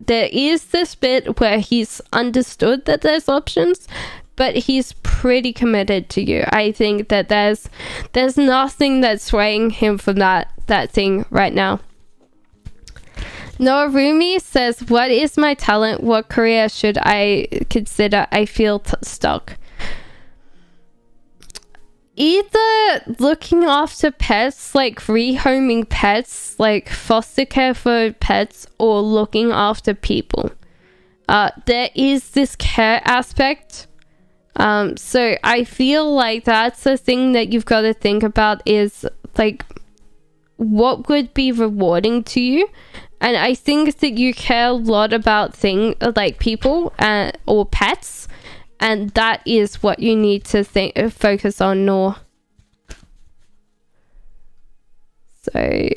this bit where he's understood that there's options, but he's pretty committed to you. I think that there's nothing that's swaying him from that thing right now. Norumi says, what is my talent? What career should I consider? I feel stuck. Either looking after pets, like rehoming pets, like foster care for pets, or looking after people. There is this care aspect. So I feel like that's the thing that you've got to think about, is like what would be rewarding to you. And I think that you care a lot about things like people or pets. And that is what you need to focus on more. So,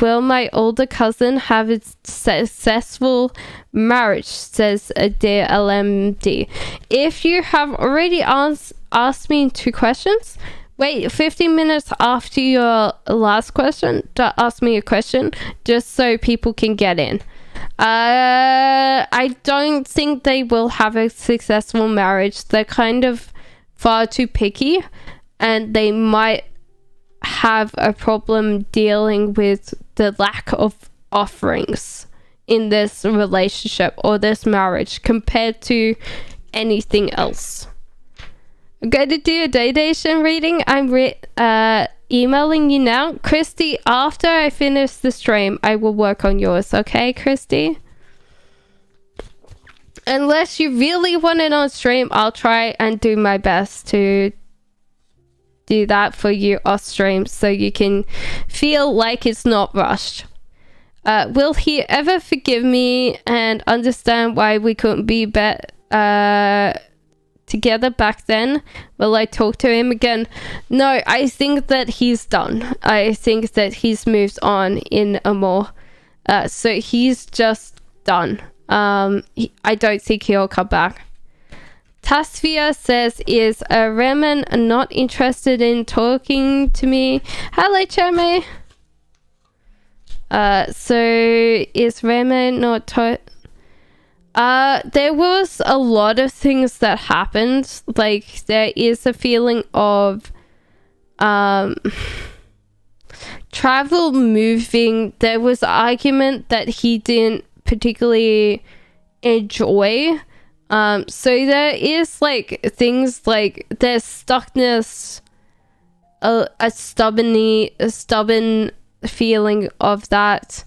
will my older cousin have a successful marriage, says Dear LMD. If you have already asked me 2 questions, wait 15 minutes after your last question to ask me a question, just so people can get in. I don't think they will have a successful marriage. They're kind of far too picky, and they might have a problem dealing with the lack of offerings in this relationship or this marriage compared to anything else. I'm going to do a donation reading. I'm emailing you now. Christy, after I finish the stream, I will work on yours. Okay, Christy? Unless you really want it on stream, I'll try and do my best to do that for you off stream so you can feel like it's not rushed. Will he ever forgive me and understand why we couldn't be together back then? Will I talk to him again? No, I think that he's done. I think that he's moved on in Amor. So he's just done. I don't think he'll come back. Tasvia says, is Remen not interested in talking to me? Hello, Chame. So is Remen not there was a lot of things that happened. Like, there is a feeling of travel moving. There was an argument that he didn't particularly enjoy. So there is like things like there's stuckness, a stubborn feeling of that.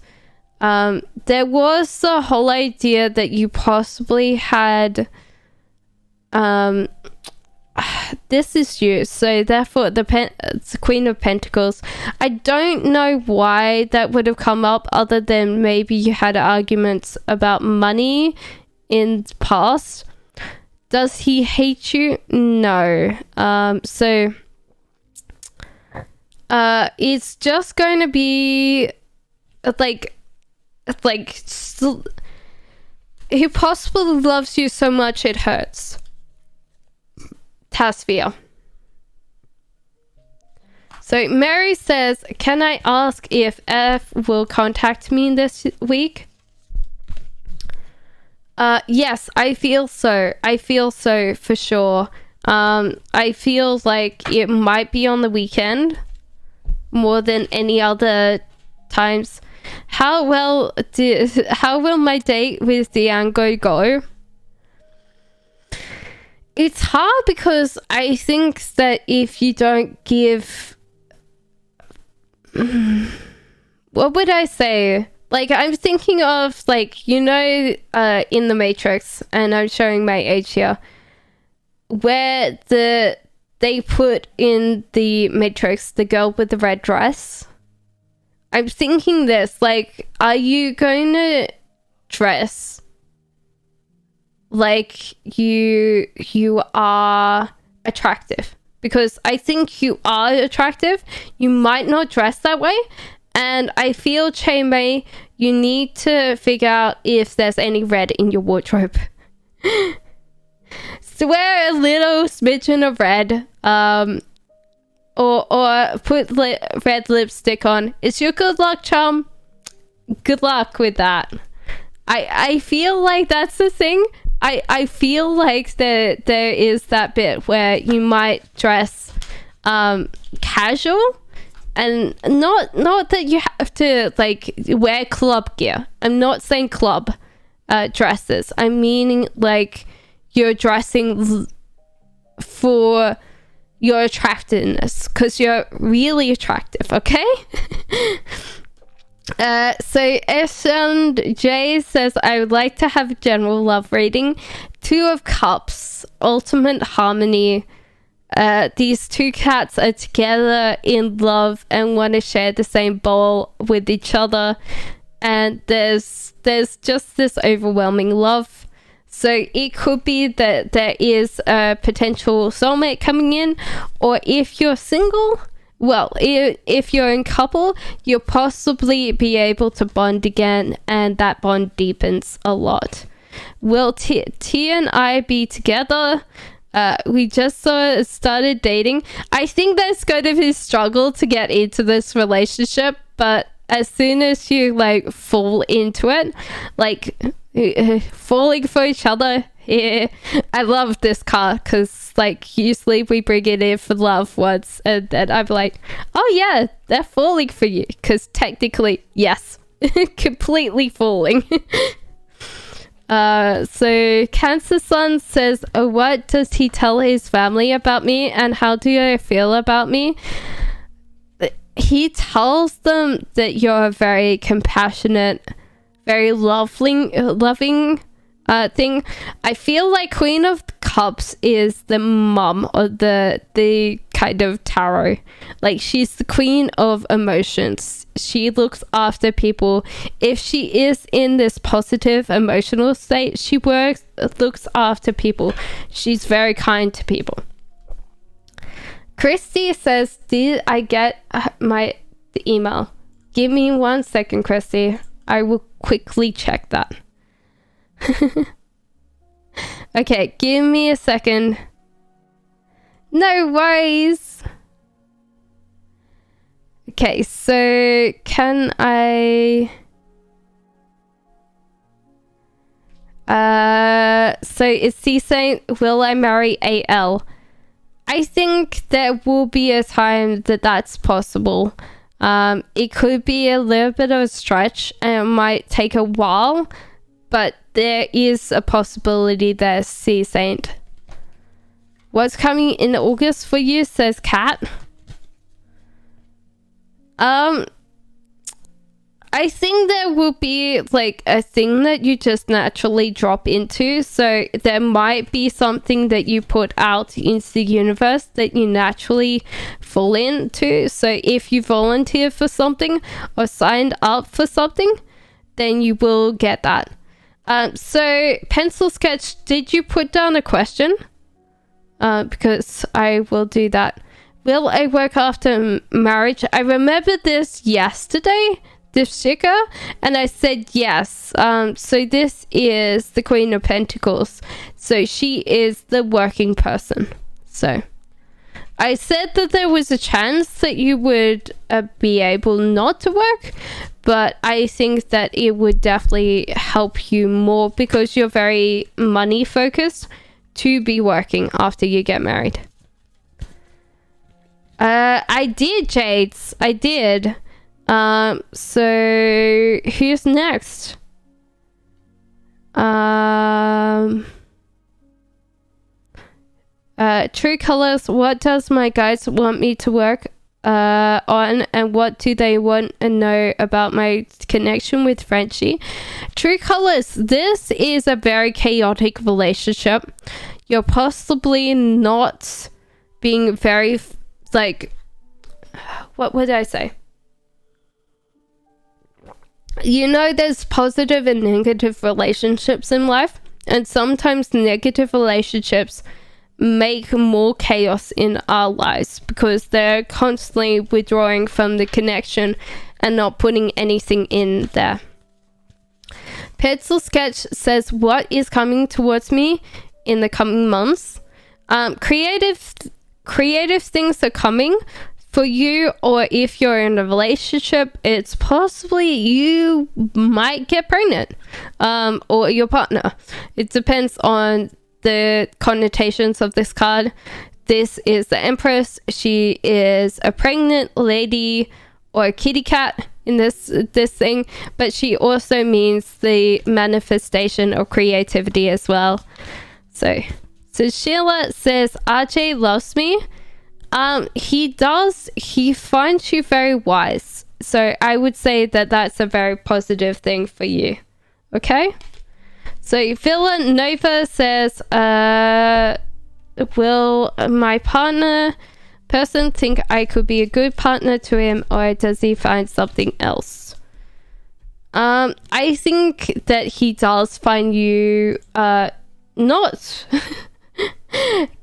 There was the whole idea that you possibly had this is you, so therefore the Queen of Pentacles. I don't know why that would have come up, other than maybe you had arguments about money in the past. Does he hate you? No. So it's just going to be he possibly loves you so much it hurts. Tasphere. So Mary says, can I ask if F will contact me this week? Yes, I feel so. I feel so for sure. I feel like it might be on the weekend more than any other times. How will my date with Diango go? It's hard because I think that if you don't give... what would I say? Like, I'm thinking of, like, in The Matrix, and I'm showing my age here, where they put in The Matrix the girl with the red dress. I'm thinking this, like, are you going to dress like you are attractive? Because I think you are attractive. You might not dress that way. And I feel, Chainmay, you need to figure out if there's any red in your wardrobe. So wear a little smidgen of red. Or put red lipstick on. It's your good luck charm. Good luck with that. I feel like that's the thing. I feel like there is that bit where you might dress casual, and not that you have to like wear club gear. I'm not saying club dresses. I'm meaning like you're dressing for your attractiveness, because you're really attractive, okay? So S and J says, I would like to have a general love reading. 2 of Cups, ultimate harmony. These 2 cats are together in love and want to share the same bowl with each other, and there's just this overwhelming love. So it could be that there is a potential soulmate coming in, or if you're single, well, if you're in couple, you'll possibly be able to bond again, and that bond deepens a lot. Will T and I be together? We just started dating. I think there's going to be a struggle to get into this relationship, but as soon as you like fall into it, like falling for each other. Yeah, I love this card because like usually we bring it in for love once, and then I'm like, oh yeah, they're falling for you, because technically yes, completely falling. So Cancer Sun says, what does he tell his family about me, and how do they feel about me? He tells them that you're very compassionate, very loving thing. I feel like Queen of Cups is the mum of the kind of tarot. Like, she's the queen of emotions. She looks after people. If she is in this positive emotional state, she looks after people. She's very kind to people. Christy says, did I get the email? Give me 1 second, Christy. I will quickly check that. Okay, give me a second. No worries. Okay, so can I... so is he saying, will I marry AL? I think there will be a time that that's possible. It could be a little bit of a stretch, and it might take a while, but there is a possibility that Sea Saint. What's coming in August for you, says Kat. I think there will be like a thing that you just naturally drop into. So there might be something that you put out into the universe that you naturally fall into. So if you volunteer for something or signed up for something, then you will get that. So Pencil Sketch, did you put down a question? Because I will do that. will I work after marriage? I remember this yesterday, this sticker, and I said yes. So this is the Queen of Pentacles. So she is the working person. So I said that there was a chance that you would be able not to work, but I think that it would definitely help you more because you're very money focused to be working after you get married. I did, Jades. I did. So who's next? True colors. What does my guys want me to work on, and what do they want to know about my connection with Frenchie? True colors. This is a very chaotic relationship. You're possibly not being very like, what would I say? You know, there's positive and negative relationships in life, and sometimes negative relationships make more chaos in our lives because they're constantly withdrawing from the connection and not putting anything in there. Pencil Sketch says, what is coming towards me in the coming months? Creative things are coming for you, or if you're in a relationship, it's possibly you might get pregnant, or your partner. It depends on the connotations of this card. This is the Empress. She is a pregnant lady or a kitty cat in this thing, but she also means the manifestation of creativity as well. So Sheila says, RJ loves me. He does. He finds you very wise. So I would say that that's a very positive thing for you. Okay? So Villanova says, will my person think I could be a good partner to him, or does he find something else? I think that he does find you not.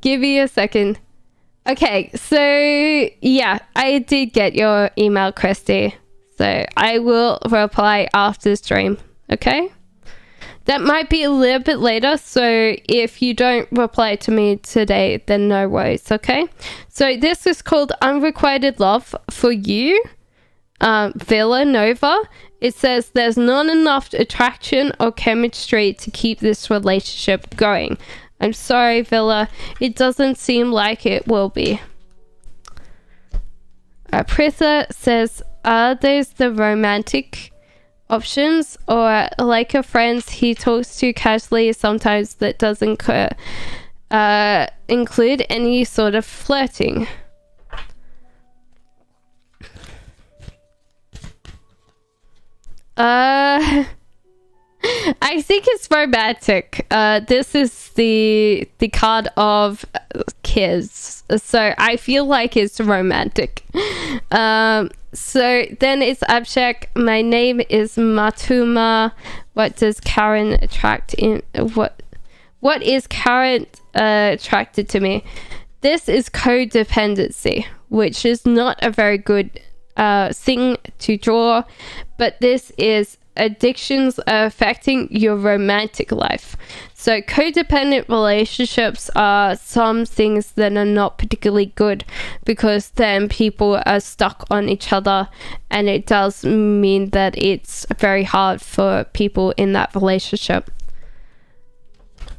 Give me a second. Okay, so yeah, I did get your email, Christy. So I will reply after the stream. Okay? That might be a little bit later, so if you don't reply to me today, then no worries, okay? So this is called Unrequited Love for you, Villanova. It says there's not enough attraction or chemistry to keep this relationship going. I'm sorry, Villa. It doesn't seem like it will be. Pritha says, are those the romantic options, or like a friend he talks to casually sometimes that doesn't include any sort of flirting? I think it's romantic. This is the card of kids, so I feel like it's romantic. So then it's Abshek. My name is Matuma. What does Karen attract in? What is Karen attracted to me? This is codependency, which is not a very good thing to draw, but this is addictions are affecting your romantic life. So codependent relationships are some things that are not particularly good, because then people are stuck on each other, and it does mean that it's very hard for people in that relationship.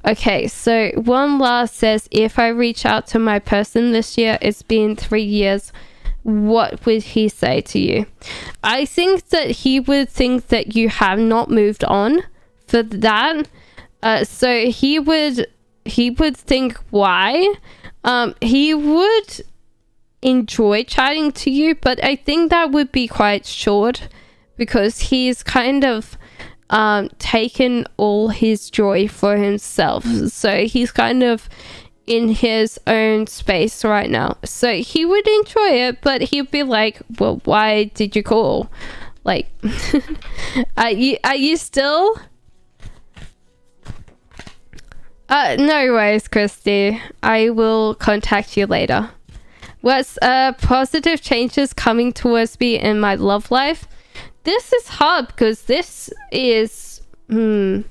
Okay, so one last says, if I reach out to my person this year, it's been 3 years, what would he say to you? I think that he would think that you have not moved on for that. So he would think why. He would enjoy chatting to you, but I think that would be quite short, because he's kind of taken all his joy for himself. So he's kind of in his own space right now. So he would enjoy it, but he'd be like, well, why did you call? Like, are you still? No worries, Christy. I will contact you later. What's positive changes coming towards me in my love life? This is hard because this is... I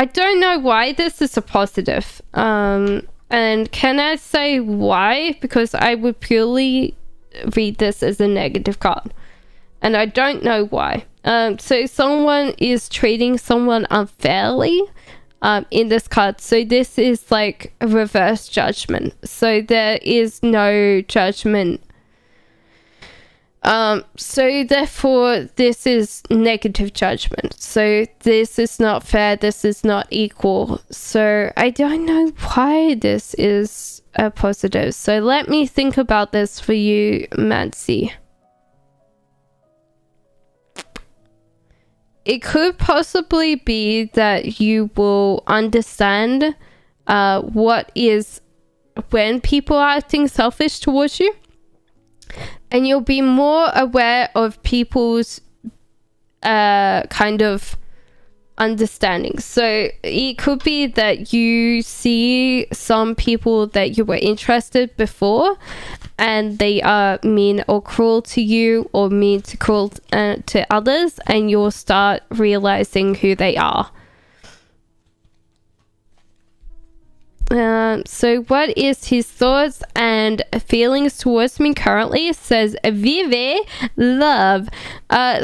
don't know why this is a positive. And can I say why? Because I would purely read this as a negative card. And I don't know why. So someone is treating someone unfairly in this card. So this is like a reverse judgment. So there is no judgment. So therefore this is negative judgment. So this is not fair. This is not equal. So I don't know why this is a positive. So let me think about this for you, Mancy. It could possibly be that you will understand what is when people are acting selfish towards you. And you'll be more aware of people's kind of understanding. So it could be that you see some people that you were interested before and they are mean or cruel to you or mean to cruel to others, and you'll start realizing who they are. So what is his thoughts and feelings towards me currently? It says Vive love.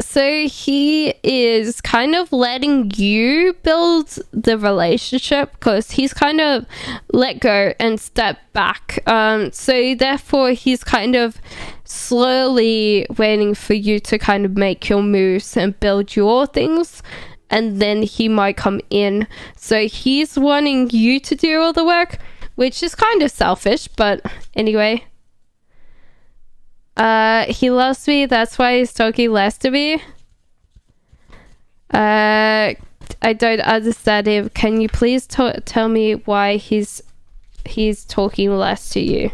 So he is kind of letting you build the relationship because he's kind of let go and stepped back. So therefore he's kind of slowly waiting for you to kind of make your moves and build your things. And then he might come in. So he's wanting you to do all the work, which is kind of selfish, but anyway. He loves me, that's why he's talking less to me. I don't understand him. Can you please tell me why he's talking less to you?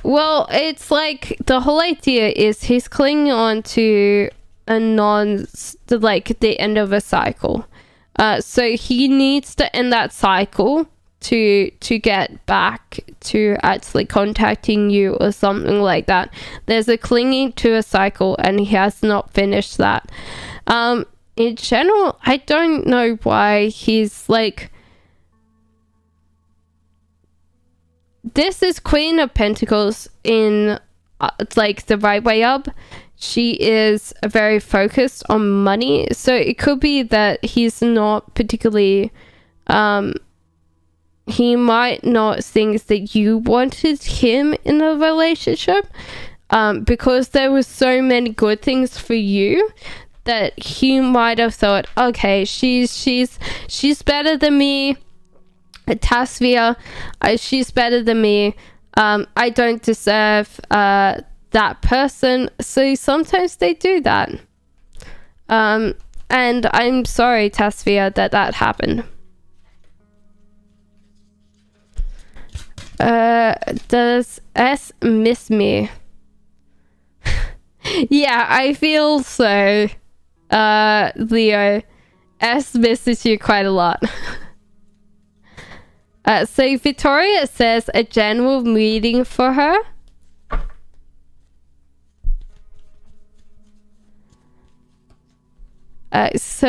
Well, it's like the whole idea is he's clinging on to the end of a cycle. So he needs to end that cycle to get back to actually contacting you or something like that. There's a clinging to a cycle and he has not finished that. In general, I don't know why he's like... This is Queen of Pentacles in like the right way up. She is very focused on money. So it could be that he's not particularly... he might not think that you wanted him in a relationship. Because there were so many good things for you that he might have thought, okay, she's better than me. Tasvia, she's better than me. I don't deserve... that person. So sometimes they do that. And I'm sorry, Tasvia, that happened. Does S miss me? Yeah, I feel so. Leo, S misses you quite a lot. So Victoria says a general reading for her. So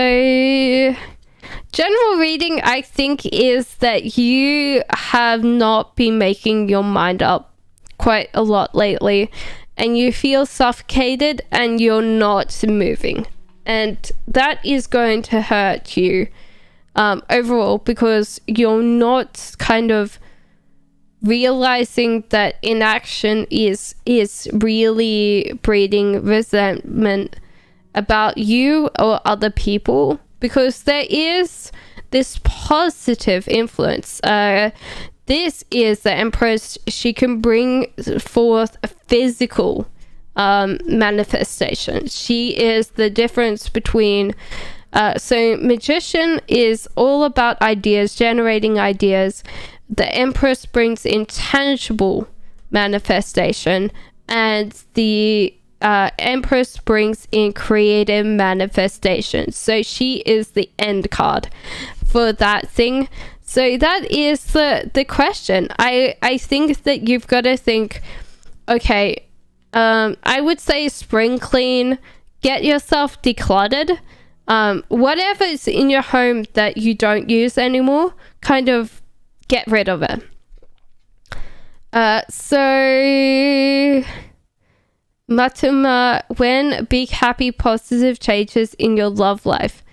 general reading, I think, is that you have not been making your mind up quite a lot lately and you feel suffocated and you're not moving, and that is going to hurt you overall, because you're not kind of realizing that inaction is really breeding resentment about you or other people, because there is this positive influence. This is the Empress. She can bring forth a physical manifestation. She is the difference between so Magician is all about ideas, generating ideas. The Empress brings intangible manifestation, and the Empress brings in creative manifestation. So she is the end card for that thing. So that is the question. I think that you've got to think, okay, I would say spring clean, get yourself decluttered. Whatever's in your home that you don't use anymore, kind of get rid of it. So Matuma, when big happy positive changes in your love life,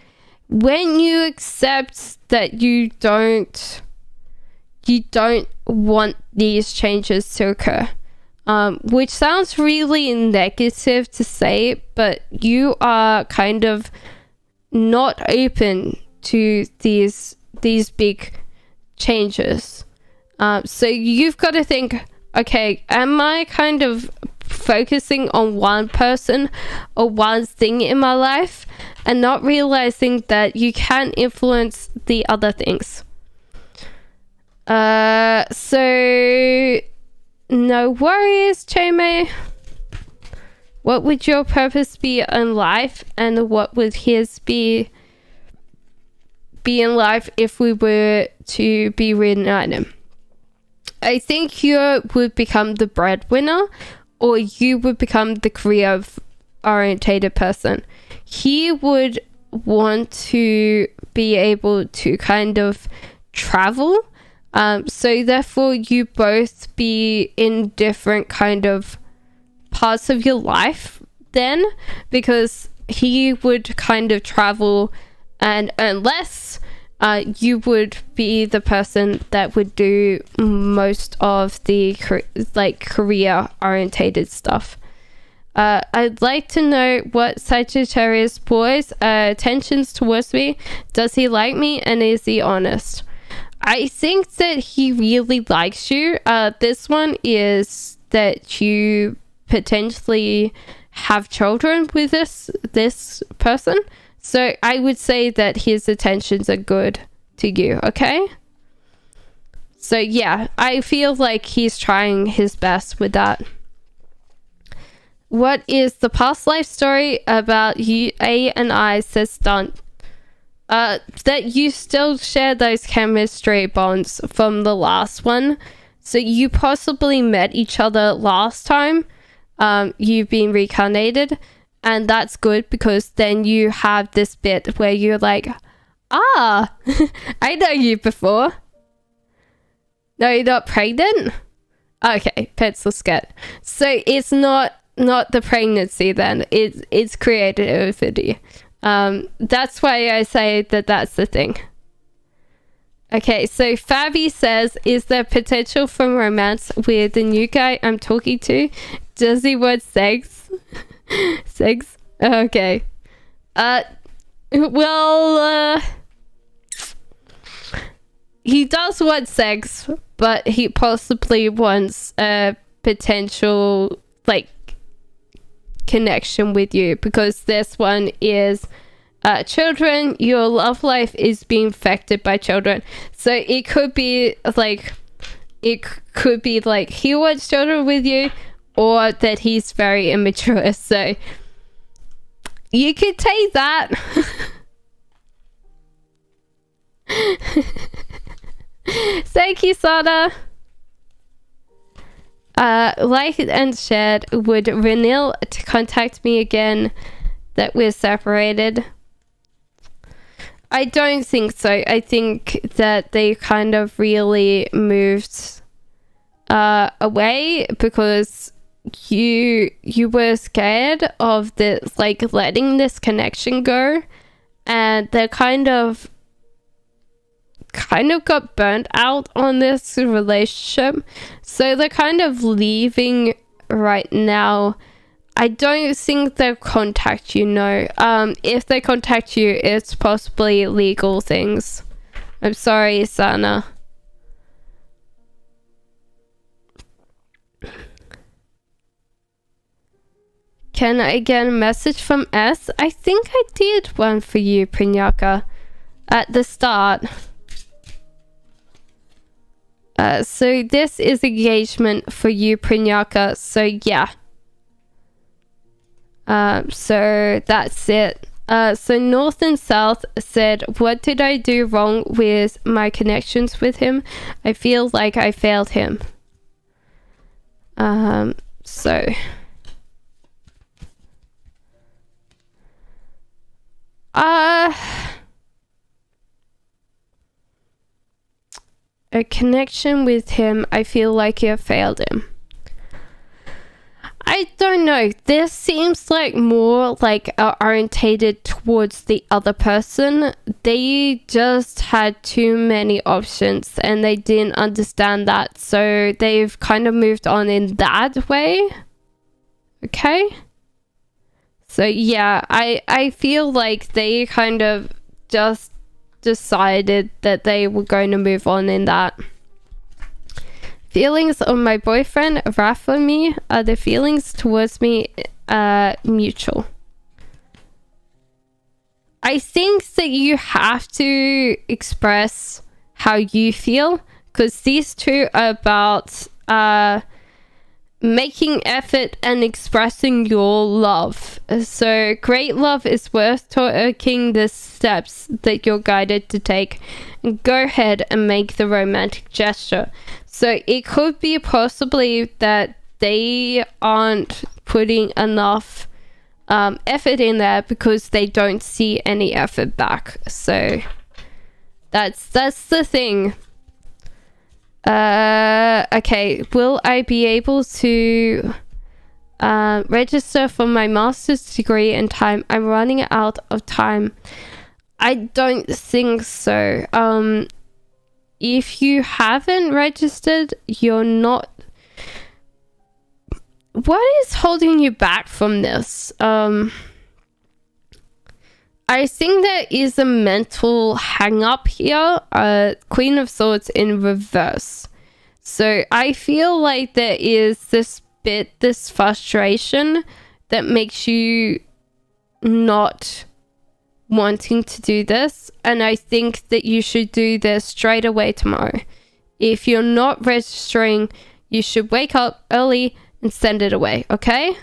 when you accept that you don't want these changes to occur, which sounds really negative to say, but you are kind of not open to these big changes. So you've got to think, okay, am I kind of focusing on one person or one thing in my life and not realizing that you can influence the other things? So no worries, Chame. What would your purpose be in life, and what would his be in life if we were to be reunited? I think you would become the breadwinner, or you would become the career-orientated person. He would want to be able to kind of travel. So therefore, you both be in different kind of parts of your life then, because he would kind of travel and earn less. You would be the person that would do most of the career orientated stuff. I'd like to know what Sagittarius boys attentions towards me. Does he like me, and is he honest? I think that he really likes you. This one is that you potentially have children with this person. So I would say that his attentions are good to you, okay? So yeah, I feel like he's trying his best with that. What is the past life story about you, A and I, says Stunt? That you still share those chemistry bonds from the last one. So you possibly met each other last time. You've been reincarnated. And that's good, because then you have this bit where you're like, I know you before. No, you're not pregnant? Okay, pencil scat. So it's not the pregnancy then. It's creativity. That's why I say that that's the thing. Okay, so Fabi says, is there potential for romance with the new guy I'm talking to? Does he want sex? Sex? Okay. Well, he does want sex, but he possibly wants a potential, connection with you, because this one is children. Your love life is being affected by children. So it could be he wants children with you, or that he's very immature. So you could take that. Thank you, Sada. Like and shared. Would Renil contact me again that we're separated? I don't think so. I think that they kind of really moved away, because you were scared of this, letting this connection go, and they kind of got burnt out on this relationship, so they're kind of leaving right now. I don't think they'll contact you, no. If they contact you, it's possibly legal things. I'm sorry, Sana. Can I get a message from S? I think I did one for you, Prinyaka, at the start. So this is engagement for you, Prinyaka. So yeah. So that's it. So North and South said, what did I do wrong with my connections with him? I feel like I failed him. So a connection with him, I feel like you failed him. I don't know. This seems like more like orientated towards the other person. They just had too many options and they didn't understand that. So they've kind of moved on in that way. Okay. So yeah, I feel like they kind of just decided that they were going to move on in that. Feelings of my boyfriend, wrath for me, are the feelings towards me mutual? I think that you have to express how you feel, because these two are about making effort and expressing your love. So great love is worth taking the steps that you're guided to take. Go ahead and make the romantic gesture. So it could be possibly that they aren't putting enough effort in there because they don't see any effort back. So that's the thing. Okay, will I be able to register for my master's degree in time? I'm running out of time. I don't think so. If you haven't registered, you're not... What is holding you back from this? I think there is a mental hang up here. Queen of Swords in reverse. So I feel like there is this frustration that makes you not wanting to do this, and I think that you should do this straight away tomorrow. If you're not registering, you should wake up early and send it away, okay?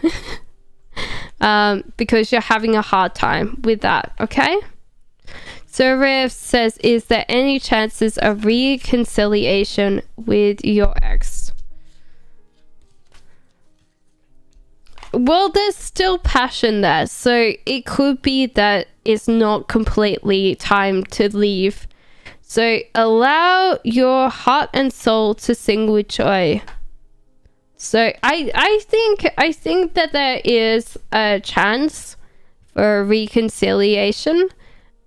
Because you're having a hard time with that, okay? So Rev says, is there any chances of reconciliation with your ex? Well, there's still passion there, so it could be that it's not completely time to leave. So allow your heart and soul to sing with joy. So I think that there is a chance for reconciliation,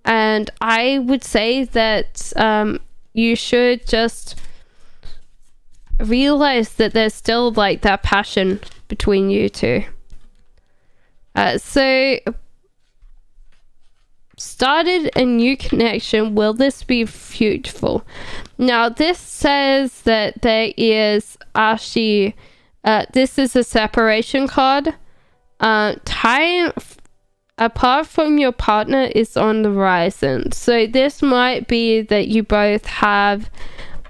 and I would say that you should just realize that there's still like that passion between you two. So started a new connection. Will this be fruitful? Now this says that there is actually this is a separation card. Time apart from your partner is on the horizon. So this might be that you both have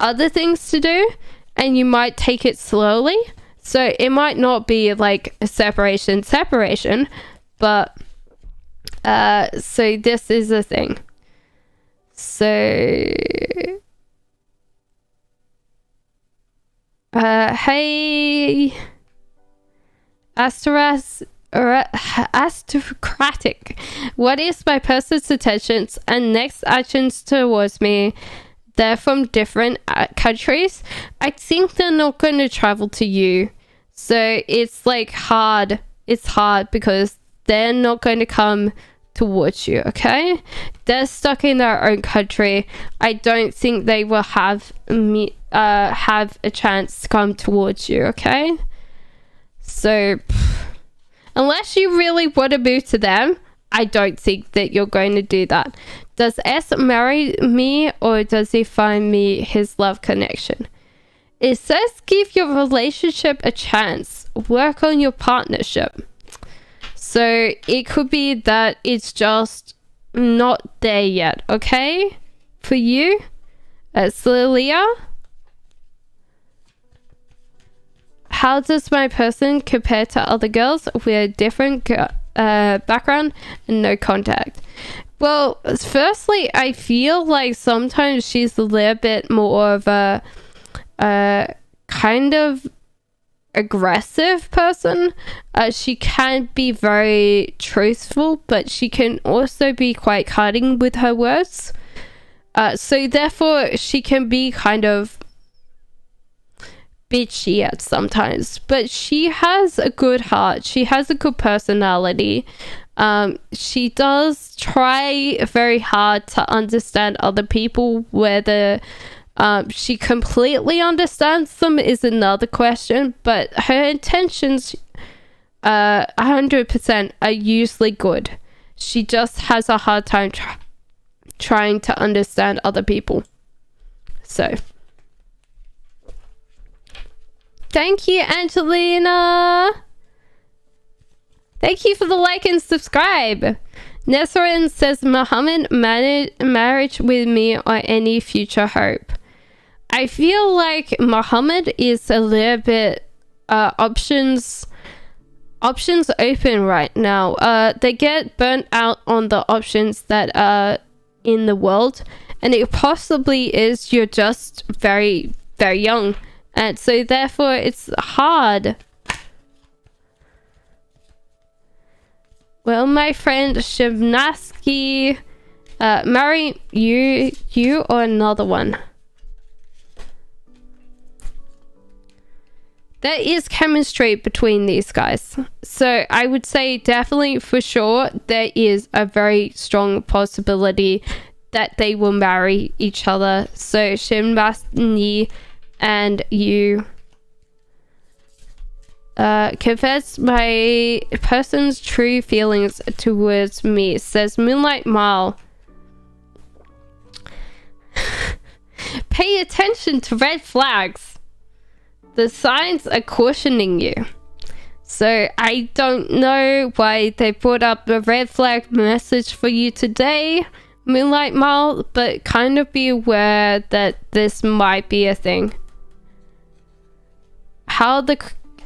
other things to do and you might take it slowly. So it might not be like a separation, but so this is a thing. So hey, aristocratic, what is my person's intentions and next actions towards me? They're from different countries. I think they're not going to travel to you. So it's like hard. It's hard because they're not going to come towards you, okay? They're stuck in their own country. I don't think they will have a chance to come towards you, okay? So unless you really want to move to them, I don't think that you're going to do that. Does S marry me or does he find me his love connection? It says give your relationship a chance. Work on your partnership. So it could be that it's just not there yet, okay? For you, Celia, how does my person compare to other girls? We're different background and no contact. Well, firstly, I feel like sometimes she's a little bit more of a kind of aggressive person. She can be very truthful, but she can also be quite cutting with her words. So therefore, she can be kind of bitchy at sometimes, but she has a good heart. She has a good personality. She does try very hard to understand other people. Whether she completely understands them is another question, but her intentions 100% are usually good. She just has a hard time trying to understand other people. So thank you, Angelina. Thank you for the like and subscribe. Nesrin says, Muhammad, marriage with me or any future hope. I feel like Muhammad is a little bit options open right now. They get burnt out on the options that are in the world, and it possibly is you're just very, very young, and so therefore it's hard. Well, my friend Shivnaski, marry you or another one. There is chemistry between these guys. So I would say definitely for sure there is a very strong possibility that they will marry each other. So Shivnaski and you. Confess my person's true feelings towards me, says Moonlight Mile. Pay attention to red flags. The signs are cautioning you. So I don't know why they brought up the red flag message for you today, Moonlight Mile, but kind of be aware that this might be a thing. How the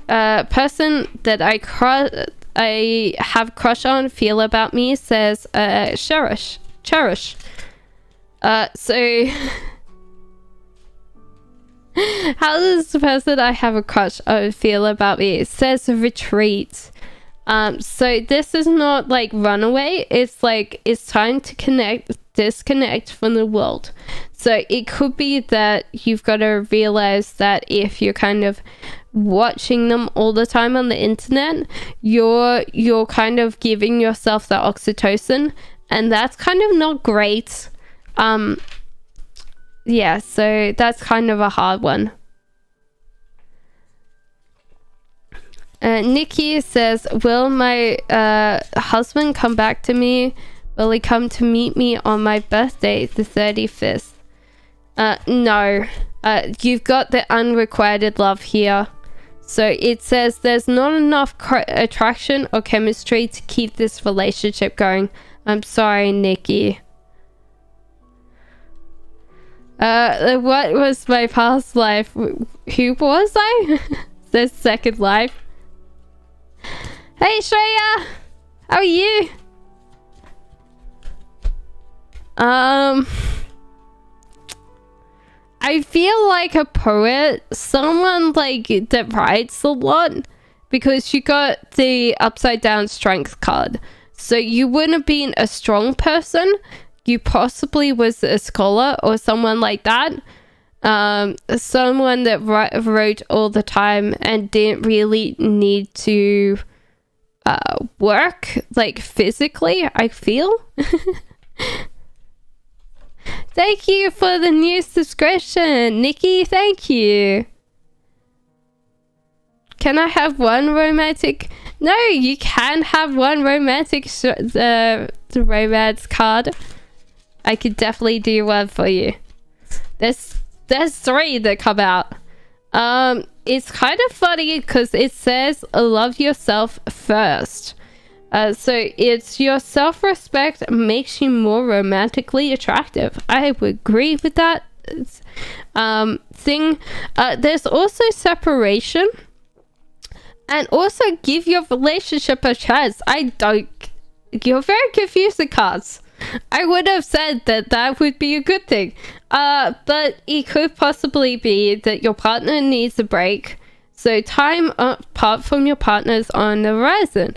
person that I have crush on feel about me, says cherish. So how does the person I have a crush on feel about me? It says retreat. So this is not like runaway. It's like it's time to disconnect from the world. So it could be that you've got to realize that if you're kind of watching them all the time on the internet, you're kind of giving yourself the oxytocin, and that's kind of not great. Yeah, so that's kind of a hard one. Nikki says, will my husband come back to me? Will he come to meet me on my birthday, the 35th? No. You've got the unrequited love here. So it says there's not enough attraction or chemistry to keep this relationship going. I'm sorry, Nikki. What was my past life? Who was I? Says second life. Hey, Shreya! How are you? I feel like a poet, someone like that writes a lot, because you got the upside down strength card. So you wouldn't have been a strong person. You possibly was a scholar or someone like that. Someone that wrote all the time and didn't really need to work like physically, I feel. Thank you for the new subscription, Nikki. Thank you. Can I have one romantic? No, you can have one romantic the romance card. I could definitely do one for you. There's 3 that come out. It's kind of funny because it says love yourself first. So it's your self-respect makes you more romantically attractive. I would agree with that thing. There's also separation. And also give your relationship a chance. You're very confusing, cards. I would have said that would be a good thing. But it could possibly be that your partner needs a break. So time apart from your partner's on the horizon.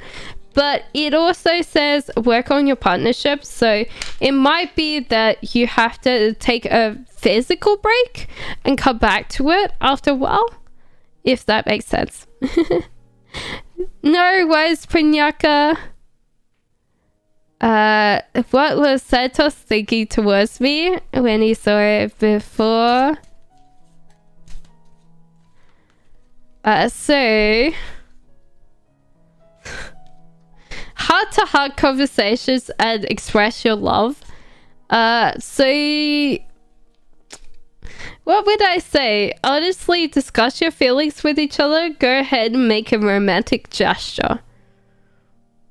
But it also says work on your partnership. So it might be that you have to take a physical break and come back to it after a while. If that makes sense. No worries, Prinyaka. What was Santos thinking towards me when he saw it before? So heart-to-heart conversations and express your love. So what would I say? Honestly, discuss your feelings with each other. Go ahead and make a romantic gesture.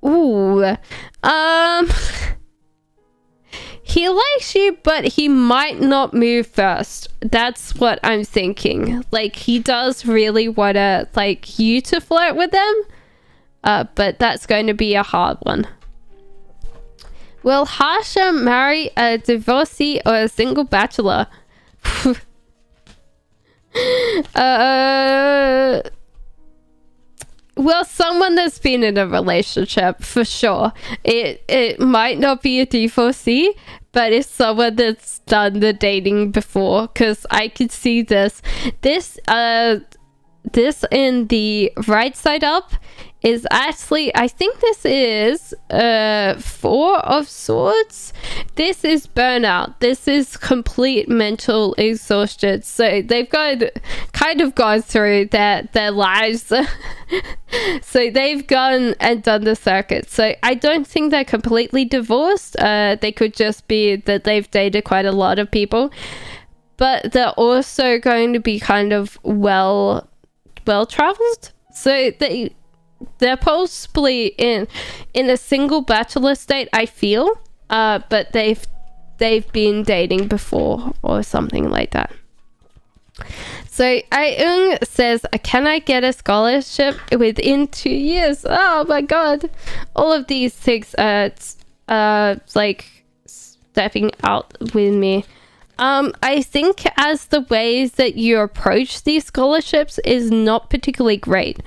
Ooh. He likes you, but he might not move first. That's what I'm thinking. Like, he does really want to, like, you to flirt with him. But that's going to be a hard one. Will Harsha marry a divorcee or a single bachelor? Well, someone that's been in a relationship, for sure. It might not be a divorcee, but it's someone that's done the dating before, because I could see this in the right side up is actually, I think this is 4 of Swords. This is burnout. This is complete mental exhaustion. So they've kind of gone through their lives. So they've gone and done the circuit. So I don't think they're completely divorced. They could just be that they've dated quite a lot of people. But they're also going to be kind of well traveled. So they're possibly in a single bachelor state, I feel, but they've been dating before or something like that. So Aung says, can I get a scholarship within 2 years? Oh my god, all of these things are like stepping out with me. I think as the ways that you approach these scholarships is not particularly great.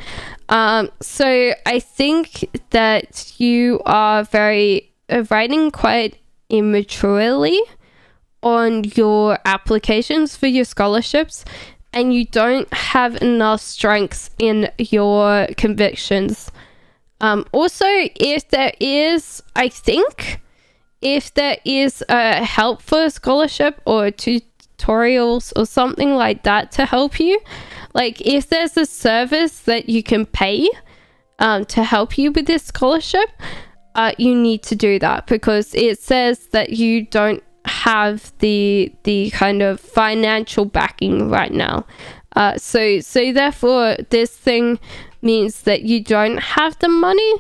So I think that you are writing quite immaturely on your applications for your scholarships, and you don't have enough strengths in your convictions. Also, if there is a help for a scholarship or tutorials or something like that to help you, like if there's a service that you can pay to help you with this scholarship, you need to do that, because it says that you don't have the kind of financial backing right now. So therefore this thing means that you don't have the money.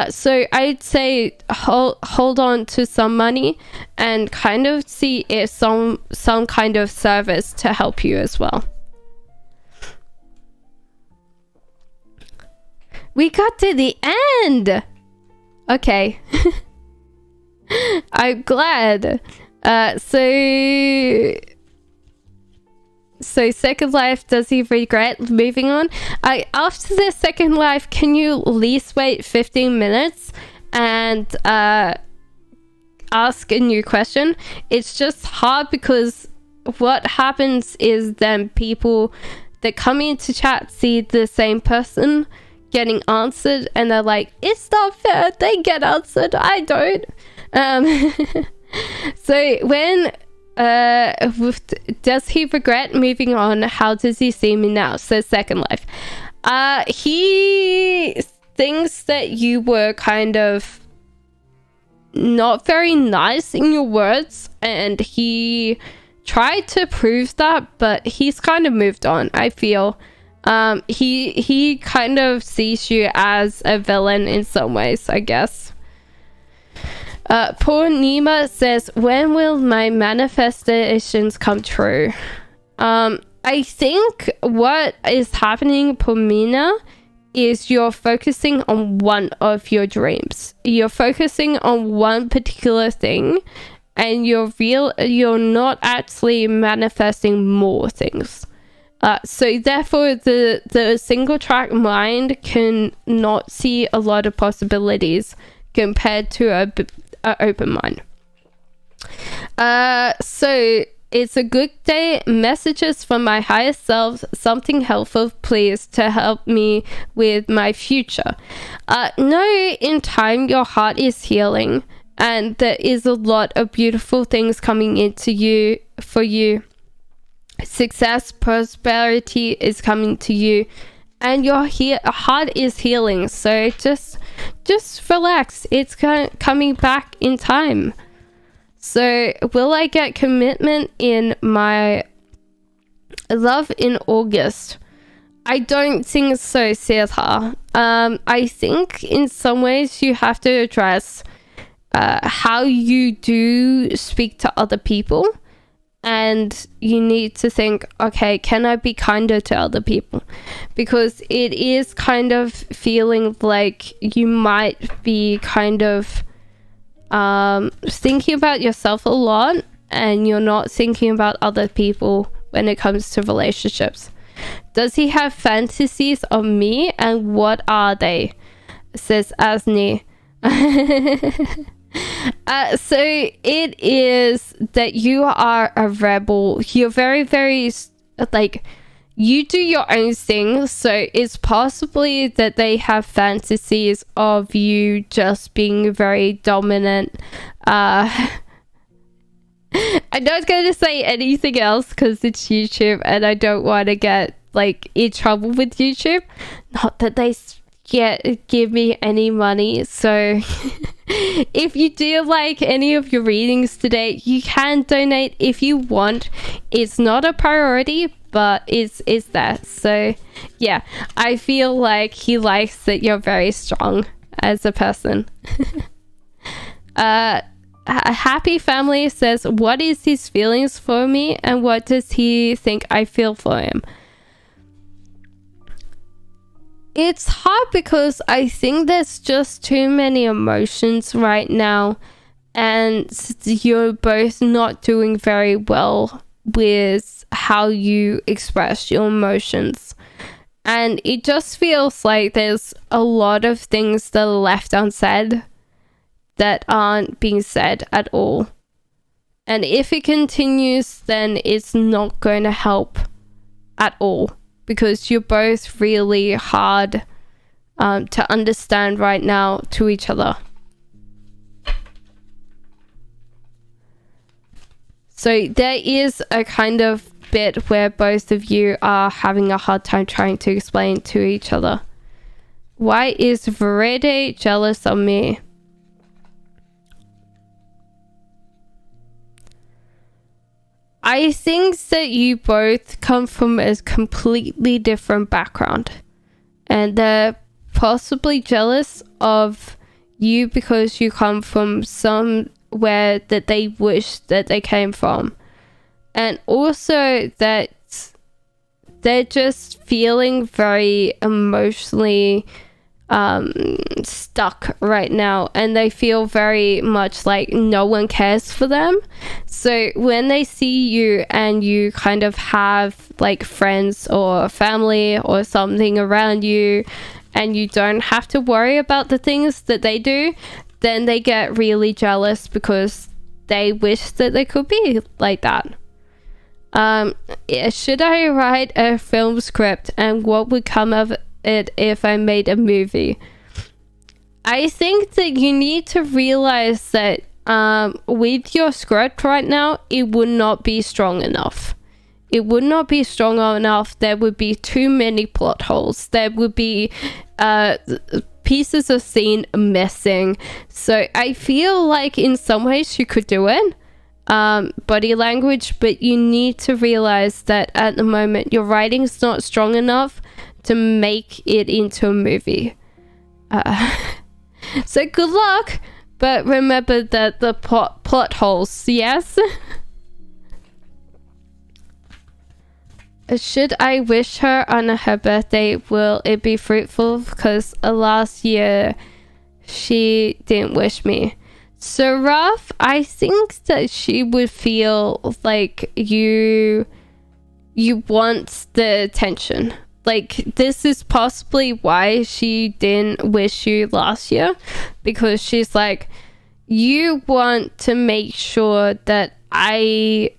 So I'd say hold on to some money and kind of see if some kind of service to help you as well. We got to the end. Okay. I'm glad. So second life, does he regret moving on? After the second life, can you at least wait 15 minutes and ask a new question? It's just hard because what happens is then people that come into chat see the same person getting answered and they're like, it's not fair, they get answered, I don't. So when does he regret moving on? How does he see me now? So second life, he thinks that you were kind of not very nice in your words, and he tried to prove that, but he's kind of moved on, I feel. He kind of sees you as a villain in some ways, I guess. Poor Nima says, when will my manifestations come true? I think what is happening, Pomina, is you're focusing on one of your dreams. You're focusing on one particular thing, and you're not actually manifesting more things. So therefore, the single track mind can not see a lot of possibilities compared to a open mind. So it's a good day. Messages from my higher self, something helpful please to help me with my future. Know in time your heart is healing, and there is a lot of beautiful things coming into you for you. Success, prosperity is coming to you, and your heart is healing. So just relax. It's coming back in time. So will I get commitment in my love in August? I don't think so, Seta. I think in some ways you have to address how you do speak to other people. And you need to think, okay, can I be kinder to other people? Because it is kind of feeling like you might be kind of thinking about yourself a lot, and you're not thinking about other people when it comes to relationships. Does he have fantasies of me, and what are they? Says Asni. So it is that you are a rebel. You're very, very, like, you do your own thing. So it's possibly that they have fantasies of you just being very dominant. I'm not going to say anything else because it's YouTube, and I don't want to get like in trouble with YouTube. Not that they give me any money. So if you do like any of your readings today, you can donate if you want. It's not a priority, but it's there. So yeah, I feel like he likes that you're very strong as a person. A happy family says, what is his feelings for me, and what does he think I feel for him? It's hard because I think there's just too many emotions right now, and you're both not doing very well with how you express your emotions. And it just feels like there's a lot of things that are left unsaid that aren't being said at all. And if it continues, then it's not going to help at all, because you're both really hard to understand right now to each other. So there is a kind of bit where both of you are having a hard time trying to explain to each other. Why is Verede jealous of me? I think that you both come from a completely different background, and they're possibly jealous of you because you come from somewhere that they wish that they came from, and also that they're just feeling very emotionally stuck right now, and they feel very much like no one cares for them. So when they see you and you kind of have like friends or family or something around you, and you don't have to worry about the things that they do, then they get really jealous because they wish that they could be like that. Should I write a film script, and what would come of it if I made a movie? I think that you need to realize that with your script right now, it would not be strong enough. It would not be strong enough. There would be too many plot holes. There would be pieces of scene missing. So I feel like in some ways you could do it. Body language, but you need to realize that at the moment your writing's not strong enough to make it into a movie. So good luck, but remember that the plot holes, yes? Should I wish her on her birthday? Will it be fruitful? Because last year she didn't wish me. So Ralph, I think that she would feel like you want the attention. Like, this is possibly why she didn't wish you last year, because she's like, you want to make sure that I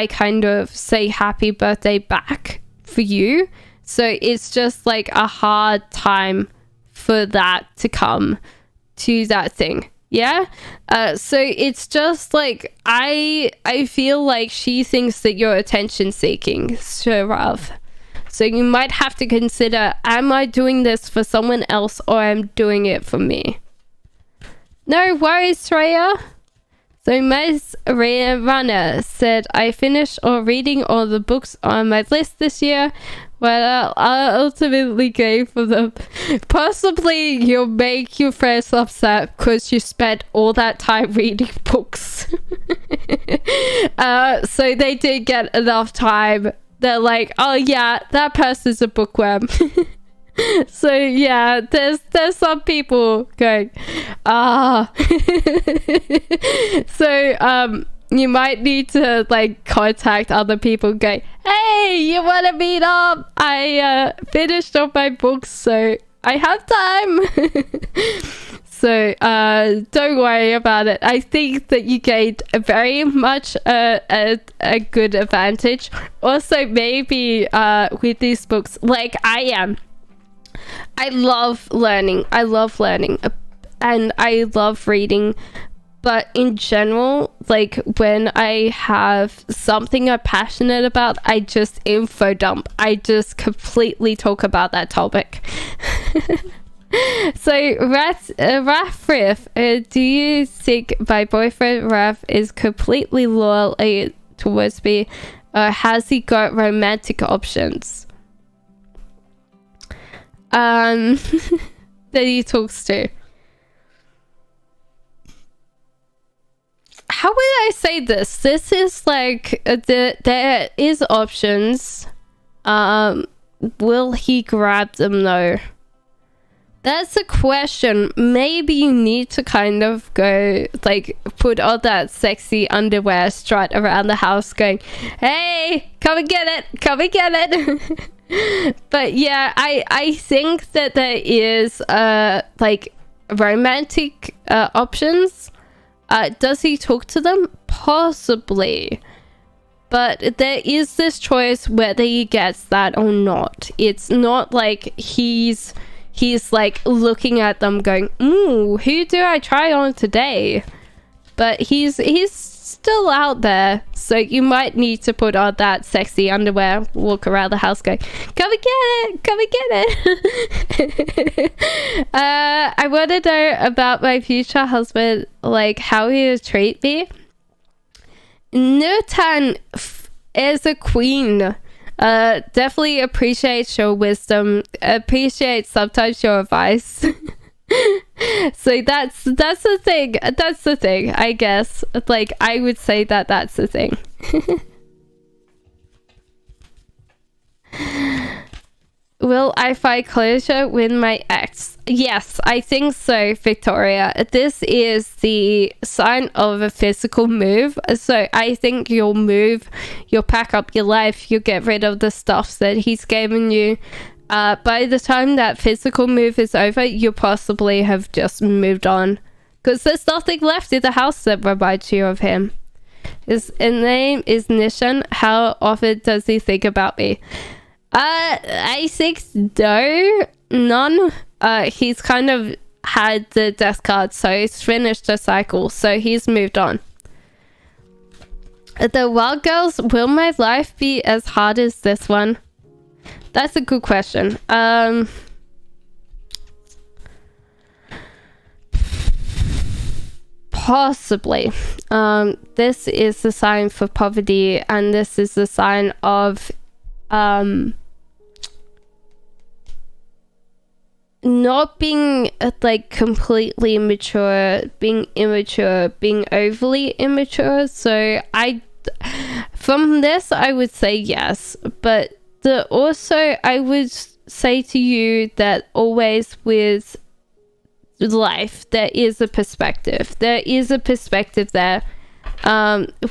kind of say happy birthday back for you. So it's just like a hard time for that to come to that thing. Yeah. So it's just like, I feel like she thinks that you're attention seeking, Sharav. So you might have to consider, am I doing this for someone else or I'm doing it for me? No worries, Shreya. So Ms. Runner said, I finished reading all the books on my list this year, but I'll ultimately go for them. Possibly you'll make your friends upset because you spent all that time reading books. So they did get enough time. They're like, oh yeah, that person's a bookworm. So yeah, there's some people going, So you might need to like contact other people and go, hey, you want to meet up? I finished all my books, so I have time. So don't worry about it. I think that you gained a very much a good advantage. Also, maybe with these books, like I am, I love learning, and I love reading. But in general, like when I have something I'm passionate about, I just info dump. I just completely talk about that topic. So Rafrif, do you think my boyfriend Raf is completely loyal towards me, or has he got romantic options that he talks to? How would I say this? This is like there is options. Will he grab them though? That's a question. Maybe you need to kind of go, like, put on that sexy underwear strut around the house going, hey, come and get it, come and get it. But yeah, I think that there is, like, romantic options. Does he talk to them? Possibly. But there is this choice whether he gets that or not. It's not like he's like looking at them going, ooh, who do I try on today? But he's still out there, so you might need to put on that sexy underwear, walk around the house going, come and get it, come and get it. I want to know about my future husband, like how he would treat me. Nutan is a queen. Definitely appreciates your wisdom, appreciates sometimes your advice. So that's the thing, I guess. Like, I would say that's the thing. Will I find closure with my ex? Yes, I think so, Victoria. This is the sign of a physical move. So I think you'll move, you'll pack up your life, you'll get rid of the stuff that he's given you. By the time that physical move is over, you possibly have just moved on. Because there's nothing left in the house that reminds you of him. His name is Nishan. How often does he think about me? I think none. He's kind of had the death card, so he's finished the cycle, so he's moved on. The Wild Girls, will my life be as hard as this one? That's a good question. Possibly. This is the sign for poverty, and this is the sign of not being like completely immature, being immature, being overly immature. So from this I would say yes, but also, I would say to you that always with life, there is a perspective. There is a perspective there.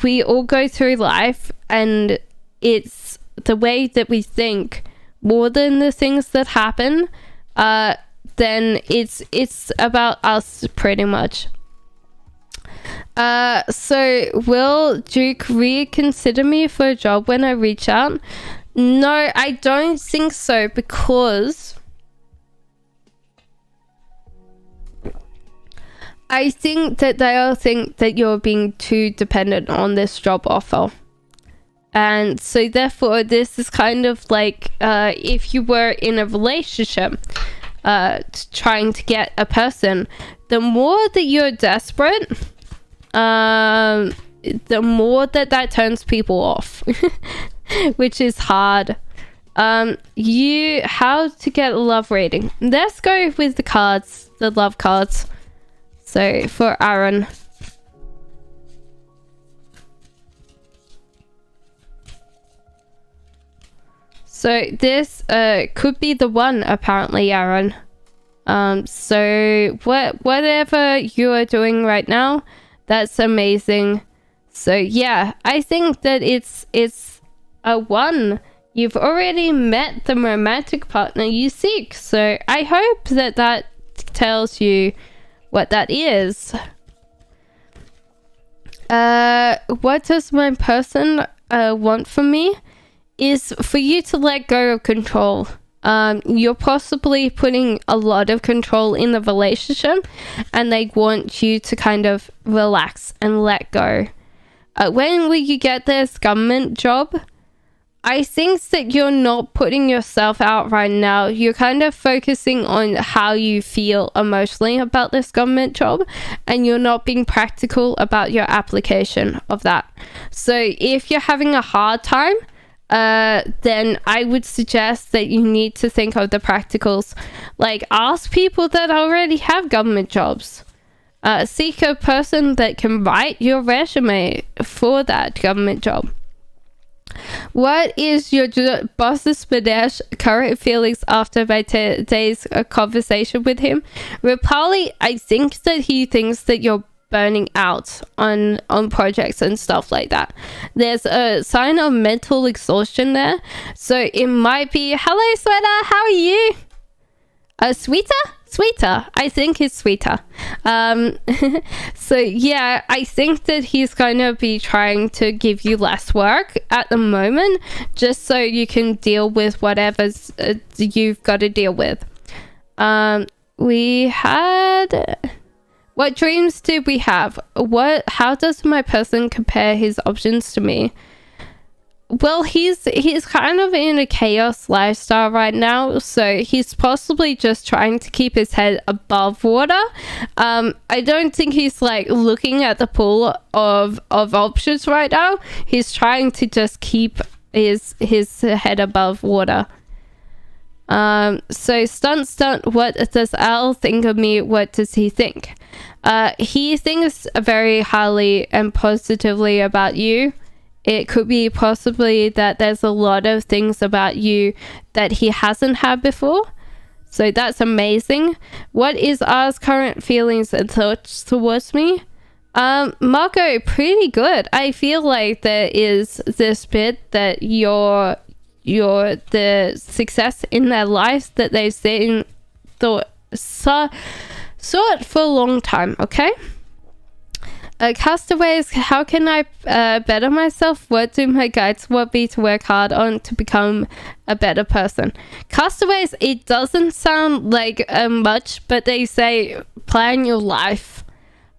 We all go through life, and it's the way that we think more than the things that happen. Then it's about us pretty much. So will Duke reconsider me for a job when I reach out? No, I don't think so, because I think that they'll think that you're being too dependent on this job offer. And so therefore, this is kind of like if you were in a relationship trying to get a person, the more that you're desperate, the more that turns people off, which is hard. How to get a love reading. Let's go with the cards, the love cards. So for Aaron. So this could be the one, apparently, Aaron. So whatever you are doing right now, that's amazing. So yeah, I think that it's a one. You've already met the romantic partner you seek. So I hope that tells you what that is. What does my person want from me? Is for you to let go of control. You're possibly putting a lot of control in the relationship, and they want you to kind of relax and let go. When will you get this government job? I think that you're not putting yourself out right now. You're kind of focusing on how you feel emotionally about this government job, and you're not being practical about your application of that. So if you're having a hard time, then I would suggest that you need to think of the practicals. Like, ask people that already have government jobs. Seek a person that can write your resume for that government job. What is your boss's Badesh current feelings after my today's conversation with him? Rapali, I think that he thinks that you're burning out on projects and stuff like that. There's a sign of mental exhaustion there. So it might be, hello sweater, how are you? Sweeter, I think it's sweeter. So yeah, I think that he's going to be trying to give you less work at the moment, just so you can deal with whatever's you've got to deal with. We had... What dreams did we have? How does my person compare his options to me? Well, he's kind of in a chaos lifestyle right now, so he's possibly just trying to keep his head above water. I don't think he's like looking at the pool of options right now. He's trying to just keep his head above water. So stunt, what does Al think of me? What does he think? He thinks very highly and positively about you. It could be possibly that there's a lot of things about you that he hasn't had before. So that's amazing. What is R's current feelings and thoughts towards me? Marco, pretty good. I feel like there is this bit that you're the success in their lives that they've seen sought for a long time, okay? Castaways, how can I better myself? What do my guides want me to work hard on to become a better person? Castaways, it doesn't sound like much, but they say plan your life.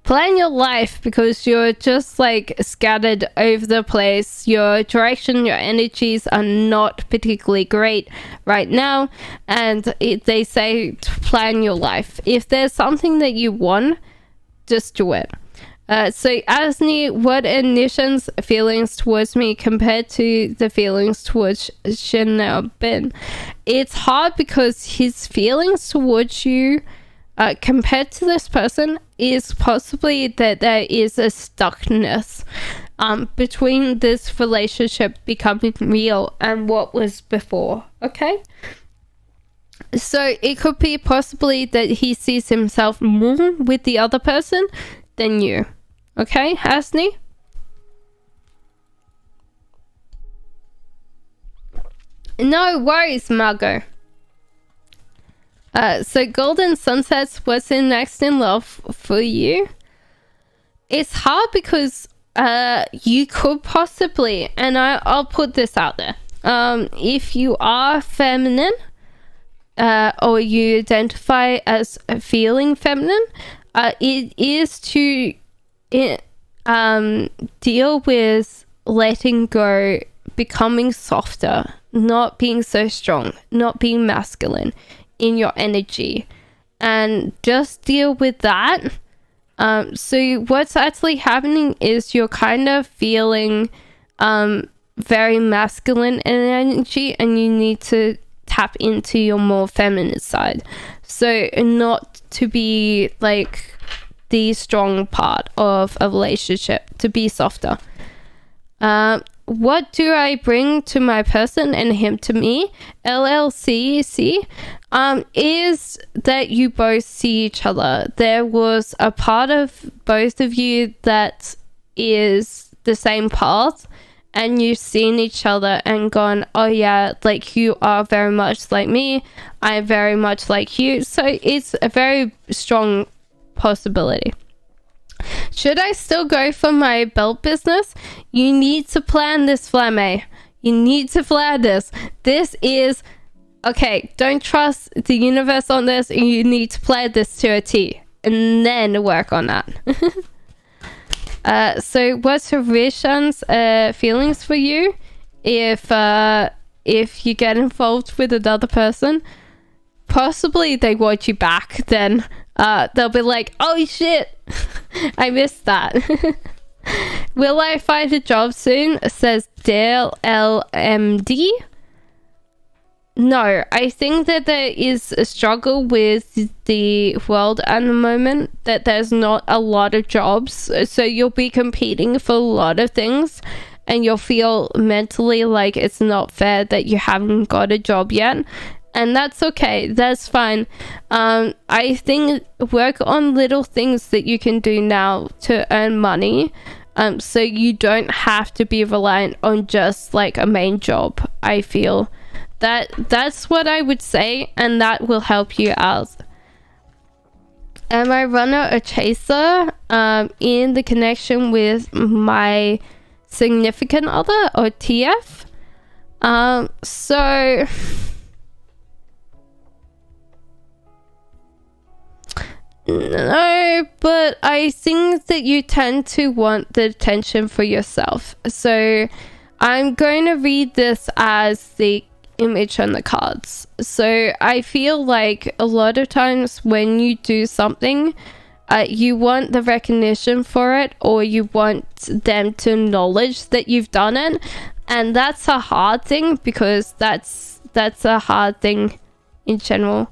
Plan your life, because you're just like scattered over the place. Your direction, your energies are not particularly great right now, and they say to plan your life. If there's something that you want, just do it. So Asni, what are Nishan's feelings towards me compared to the feelings towards Shinabin? It's hard because his feelings towards you compared to this person is possibly that there is a stuckness. between this relationship becoming real and what was before, okay? So it could be possibly that he sees himself more with the other person than you, okay, Hasni? No worries, Margot. So Golden Sunsets, what's in next in love for you? It's hard because you could possibly, and I'll put this out there, if you are feminine, or you identify as feeling feminine, it is to deal with letting go, becoming softer, not being so strong, not being masculine in your energy, and just deal with that. So what's actually happening is you're kind of feeling very masculine in energy, and you need to tap into your more feminine side, so not to be like the strong part of a relationship, to be softer. What do I bring to my person and him to me? LLCC is that you both see each other. There was a part of both of you that is the same path, and you've seen each other and gone, oh yeah, like you are very much like me, I'm very much like you. So it's a very strong possibility. Should I still go for my belt business? You need to plan this, Flamme. You need to plan this. This is... Okay, don't trust the universe on this. You need to plan this to a T. And then work on that. So what's Rishan's feelings for you? If you get involved with another person, possibly they want you back, then they'll be like, oh shit, I missed that. Will I find a job soon? Says Dale LMD. No, I think that there is a struggle with the world at the moment, that there's not a lot of jobs, so you'll be competing for a lot of things, and you'll feel mentally like it's not fair that you haven't got a job yet. And that's okay, that's fine. I think work on little things that you can do now to earn money, so you don't have to be reliant on just like a main job. I feel that's what I would say, and that will help you out. Am I runner or chaser in the connection with my significant other, or TF? So no, but I think that you tend to want the attention for yourself. So I'm going to read this as the image on the cards. So I feel like a lot of times when you do something, you want the recognition for it, or you want them to acknowledge that you've done it, and that's a hard thing, because that's a hard thing in general.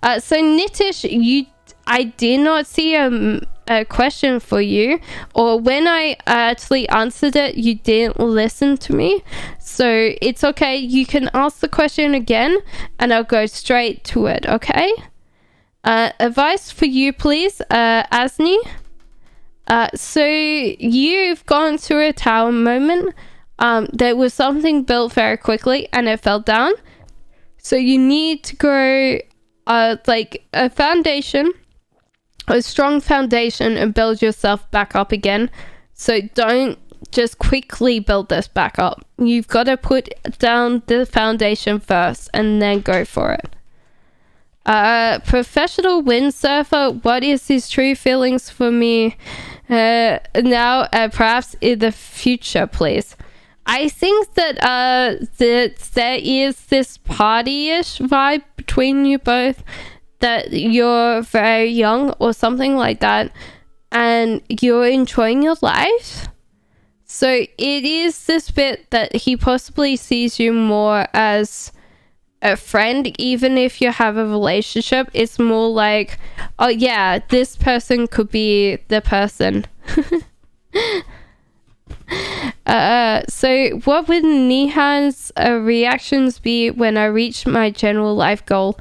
So Nitish, I did not see a question for you, or when I actually answered it, you didn't listen to me. So it's okay, you can ask the question again and I'll go straight to it, okay? Advice for you, please, Asni. So you've gone through a tower moment. There was something built very quickly and it fell down. So you need to grow like a foundation, a strong foundation, and build yourself back up again. So don't just quickly build this back up. You've got to put down the foundation first and then go for it. Professional windsurfer, what is his true feelings for me now, perhaps in the future, please? I think that there is this party-ish vibe between you both, that you're very young or something like that, and you're enjoying your life. So it is this bit that he possibly sees you more as a friend, even if you have a relationship. It's more like, oh yeah, this person could be the person. So what would Nihan's reactions be when I reach my general life goal?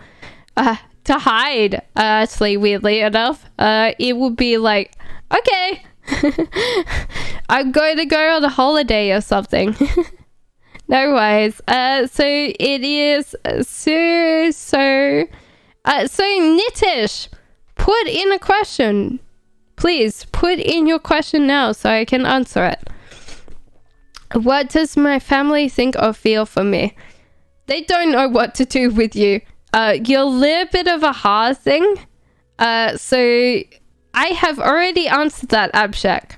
To hide, actually, weirdly enough. It would be like, okay, I'm going to go on a holiday or something. No worries. So it is so Nitish, put in a question. Please put in your question now so I can answer it. What does my family think or feel for me? They don't know what to do with you. You're a little bit of a hard thing. So I have already answered that, Abshek.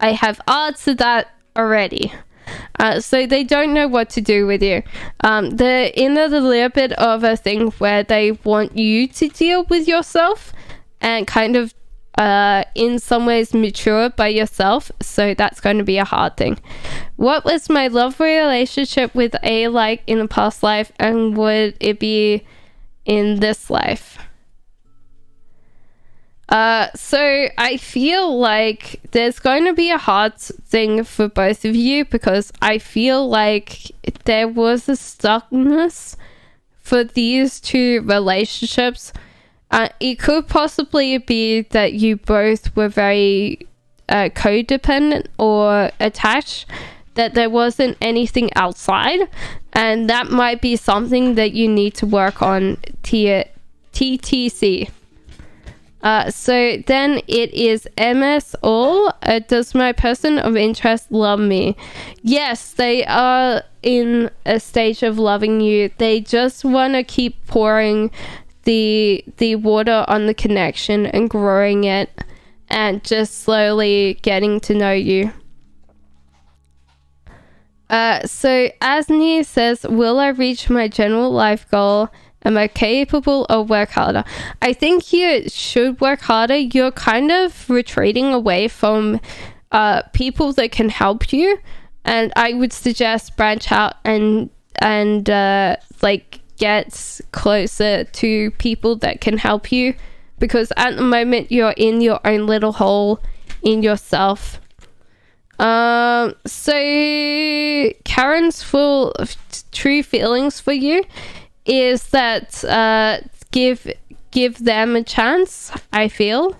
I have answered that already. So they don't know what to do with you. They're in a little bit of a thing where they want you to deal with yourself and kind of in some ways mature by yourself. So that's going to be a hard thing. What was my love relationship with A like in a past life, and would it be in this life? So I feel like there's going to be a hard thing for both of you, because I feel like there was a stuckness for these two relationships. It could possibly be that you both were very codependent or attached, that there wasn't anything outside, and that might be something that you need to work on TTC. So then it is MS all. Does my person of interest love me? Yes, they are in a stage of loving you. They just want to keep pouring the water on the connection and growing it, and just slowly getting to know you. So Asni says, will I reach my general life goal? Am I capable of work harder? I think you should work harder. You're kind of retreating away from people that can help you, and I would suggest branch out and like get closer to people that can help you, because at the moment you're in your own little hole in yourself. So Karen's full of true feelings for you is that give them a chance, I feel.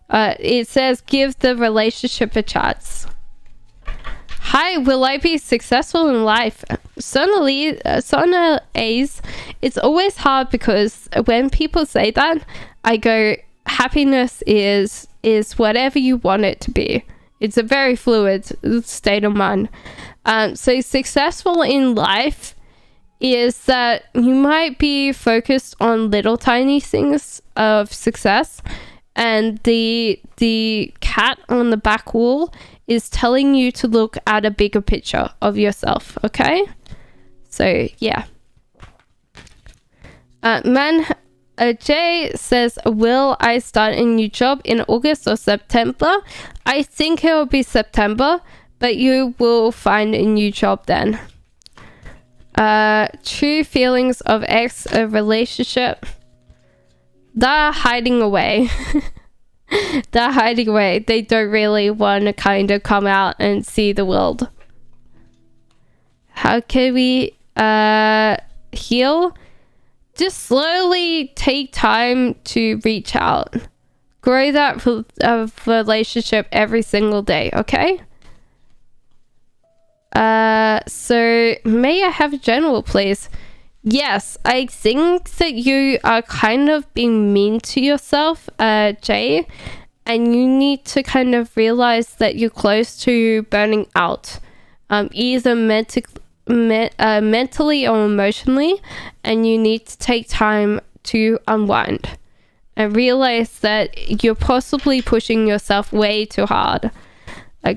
It says give the relationship a chance. Hi, will I be successful in life? Sona A's, it's always hard, because when people say that, I go, happiness is whatever you want it to be. It's a very fluid state of mind. So successful in life is that you might be focused on little tiny things of success, and the cat on the back wall is telling you to look at a bigger picture of yourself, okay? So yeah. Jay says, will I start a new job in August or September? I think it will be September, but you will find a new job then. True feelings of ex, a relationship. They're hiding away. They're hiding away. They don't really want to kind of come out and see the world. How can we heal? Just slowly take time to reach out. Grow that relationship every single day, okay? So may I have a general, please? Yes, I think that you are kind of being mean to yourself, Jay, and you need to kind of realize that you're close to burning out, either mentally or emotionally, and you need to take time to unwind and realize that you're possibly pushing yourself way too hard.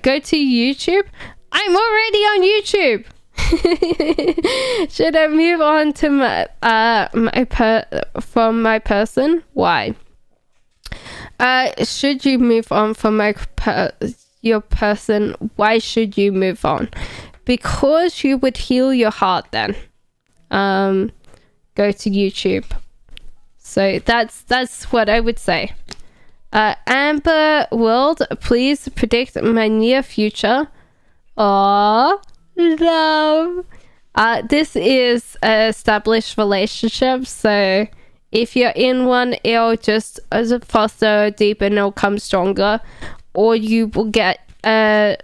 Go to YouTube. I'm already on YouTube. Should I move on to my person? Why? Should you move on from your person? Why should you move on? Because you would heal your heart then. Go to YouTube. So that's what I would say. Amber World, please predict my near future. Aw, love. This is an established relationship, so if you're in one, it'll just foster, deepen, it'll come stronger, or you will get a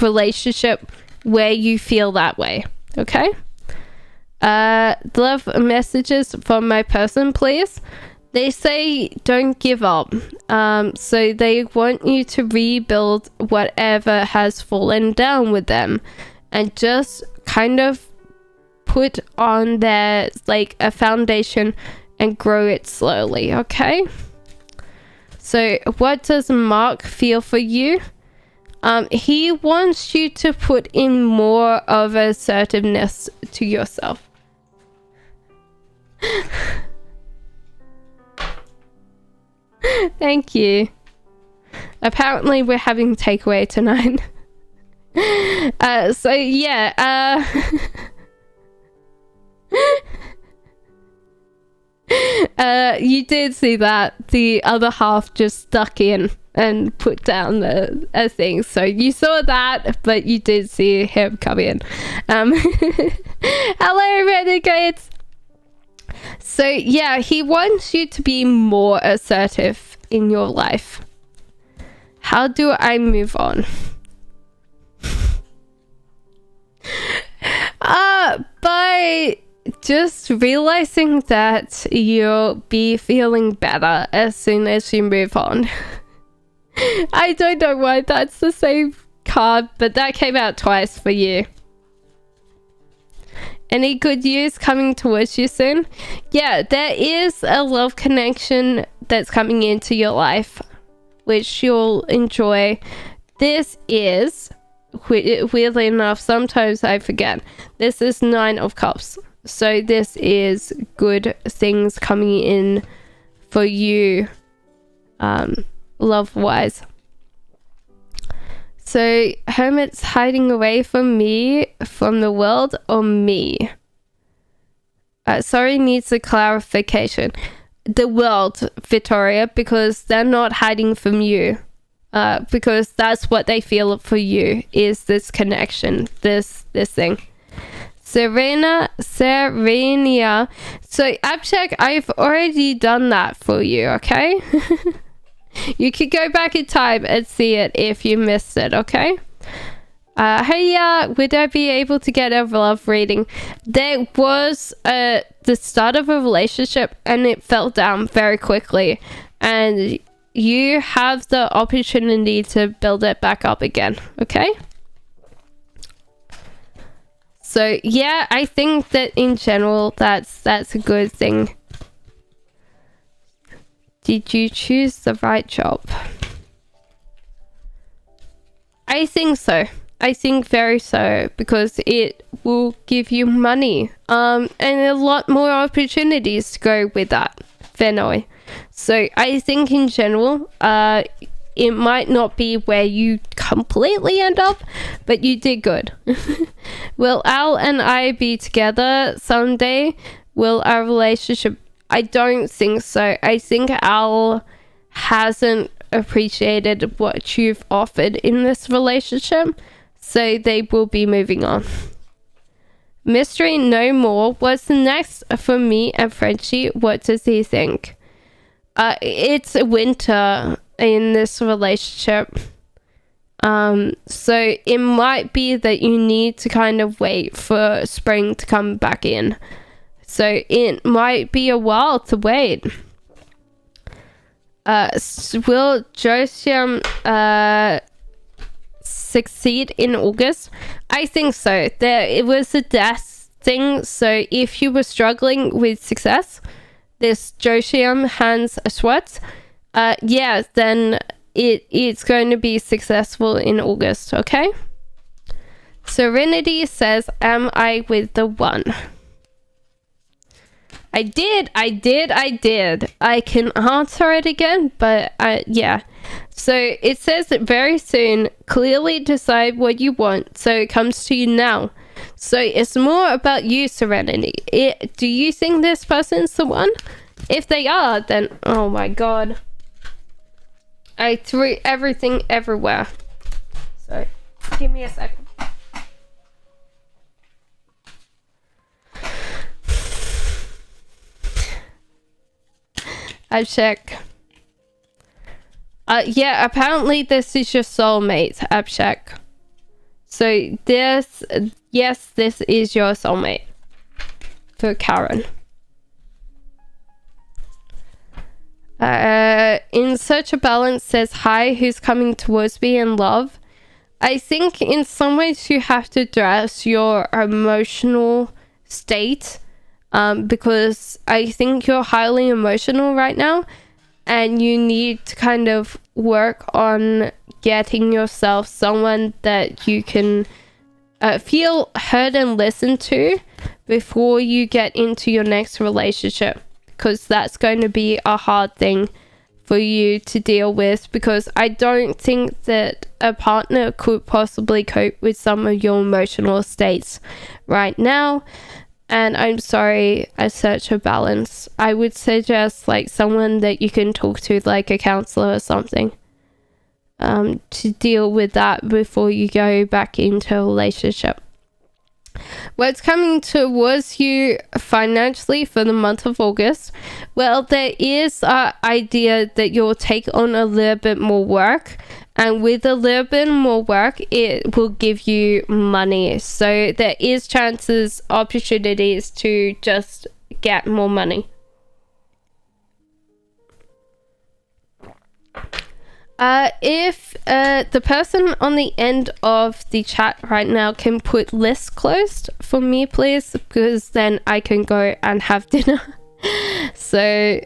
relationship where you feel that way. Okay? Love messages from my person, please. They say don't give up. So they want you to rebuild whatever has fallen down with them and just kind of put on there like a foundation and grow it slowly. Okay? So what does Mark feel for you? He wants you to put in more of assertiveness to yourself. Thank you. Apparently we're having takeaway tonight. So yeah, you did see that the other half just stuck in and put down a thing, so you saw that, but you did see him come in. Hello, renegades. So yeah, he wants you to be more assertive in your life. How do I move on? By just realizing that you'll be feeling better as soon as you move on. I don't know why that's the same card, but that came out twice for you. Any good news coming towards you soon? Yeah, there is a love connection that's coming into your life, which you'll enjoy. This is, weirdly enough, sometimes I forget, this is 9 of Cups. So this is good things coming in for you, love-wise. So, Hermit's hiding away from me, from the world, or me? Sorry, needs a clarification. The world, Victoria, because they're not hiding from you. Because that's what they feel for you, is this connection, this thing. Serenia. So, Abshak, I've already done that for you, okay? You could go back in time and see it if you missed it, okay? Hey, would I be able to get a love reading? There was the start of a relationship and it fell down very quickly. And you have the opportunity to build it back up again, okay? So, yeah, I think that in general, that's a good thing. Did you choose the right job? I think so. I think very so, because it will give you money and a lot more opportunities to go with that, Fenoi. So I think in general, it might not be where you completely end up, but you did good. Will Al and I be together someday? Will our relationship... I don't think so. I think Al hasn't appreciated what you've offered in this relationship, so they will be moving on. Mystery no more. What's next for me and Frenchie? What does he think? It's winter in this relationship. So it might be that you need to kind of wait for spring to come back in. So it might be a while to wait. Will Josium succeed in August? I think so. It was a death thing. So if you were struggling with success, this Josium hands a sweat, yeah, then it's going to be successful in August, okay? Serenity says, am I with the one? I did. I can answer it again, but yeah. So it says that very soon, clearly decide what you want, so it comes to you now. So it's more about you, Serenity. Do you think this person's the one? If they are, then oh my god. I threw everything everywhere. So Give me a second. I check. Yeah, apparently this is your soulmate, Abshek. So this, yes, this is your soulmate for Karen. In Search of Balance says, hi, who's coming towards me in love? I think in some ways you have to address your emotional state, because I think you're highly emotional right now, and you need to kind of work on getting yourself someone that you can feel heard and listened to before you get into your next relationship, because that's going to be a hard thing for you to deal with, because I don't think that a partner could possibly cope with some of your emotional states right now. And I'm sorry, I search for balance. I would suggest like someone that you can talk to, like a counselor or something, to deal with that before you go back into a relationship. What's coming towards you financially for the month of August? Well, there is an idea that you'll take on a little bit more work, and with a little bit more work, it will give you money. So there is chances, opportunities to just get more money. If the person on the end of the chat right now can put list closed for me, please, because then I can go and have dinner. So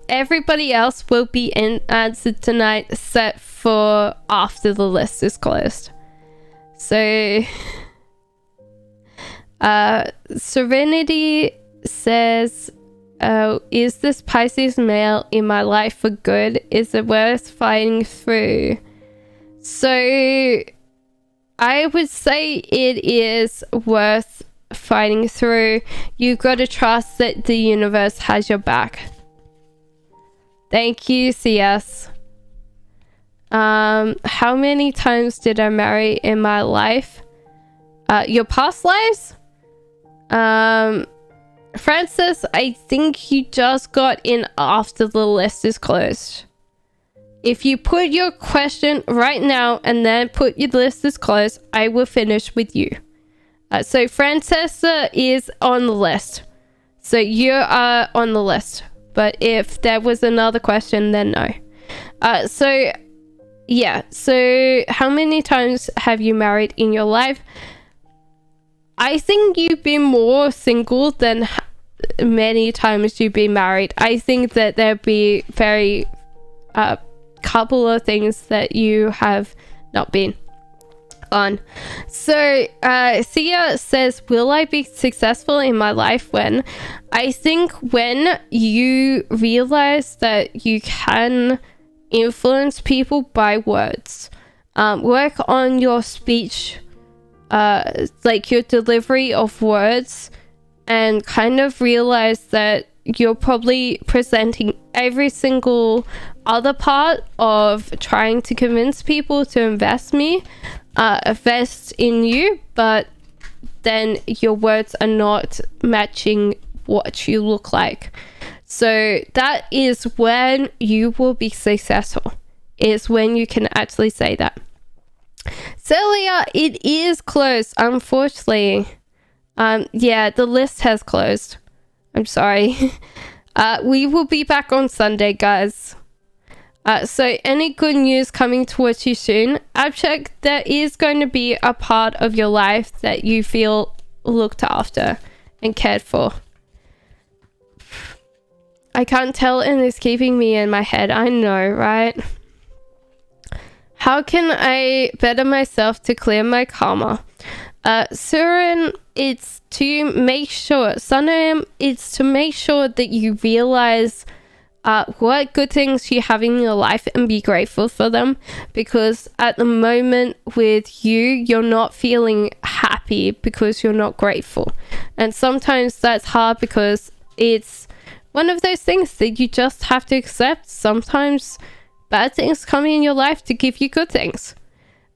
everybody else will be answered tonight except for after the list is closed. So Serenity says, is this Pisces male in my life for good? Is it worth fighting through? So I would say it is worth fighting through. You've got to trust that the universe has your back. Thank you, CS. How many times did I marry in my life? Your past lives? Francis, I think you just got in after the list is closed. If you put your question right now and then put your list is closed, I will finish with you. So Francesca is on the list. So you are on the list. But if there was another question, then no. So yeah. So how many times have you married in your life? I think you've been more single than many times you've been married. I think that there'd be very couple of things that you have not been on. So Sia says, will I be successful in my life when? I think when you realize that you can influence people by words. Work on your speech, like your delivery of words, and kind of realize that you're probably presenting every single other part of trying to convince people to invest in you, but then your words are not matching what you look like. So that is when you will be successful, is when you can actually say that. Celia, it is closed, unfortunately. Yeah, the list has closed. I'm sorry. We will be back on Sunday, guys. So any good news coming towards you soon? Abshek, there is going to be a part of your life that you feel looked after and cared for. I can't tell, and it's keeping me in my head. I know, right? How can I better myself to clear my karma? Surin, it's to make sure, Sunam, it's to make sure that you realize what good things you have in your life and be grateful for them, because at the moment with you're not feeling happy because you're not grateful. And sometimes that's hard because it's one of those things that you just have to accept. Sometimes bad things come in your life to give you good things.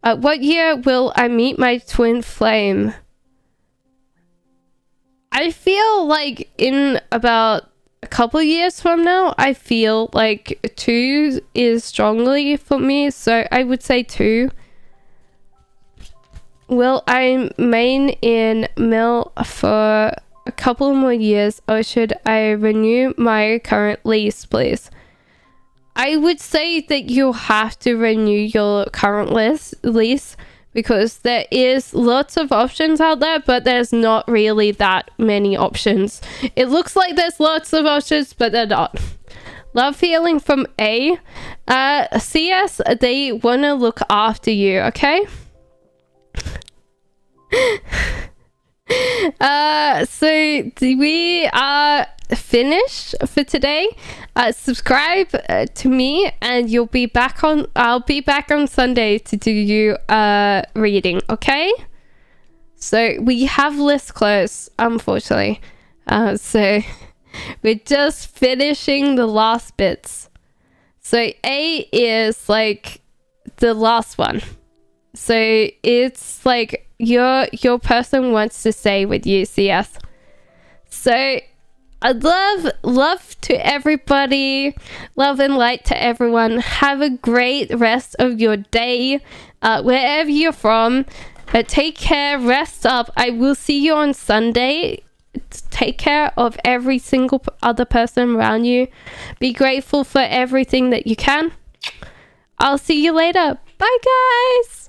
What year will I meet my twin flame? I feel like in about a couple years from now, I feel like 2 is strongly for me, so I would say 2. Will I remain in Mill for a couple more years, or should I renew my current lease, please? I would say that you have to renew your current lease because there is lots of options out there, but there's not really that many options. It looks like there's lots of options, but they're not. Love feeling from A. CS, they want to look after you, okay? So we are finished for today. Subscribe to me, and I'll be back on Sunday to do you reading, okay? So we have list closed, unfortunately. So we're just finishing the last bits. So A is like the last one. So it's like your person wants to stay with you, CS. So love to everybody, love and light to everyone. Have a great rest of your day, wherever you're from. Take care, rest up. I will see you on Sunday. Take care of every single other person around you. Be grateful for everything that you can. I'll see you later. Bye, guys.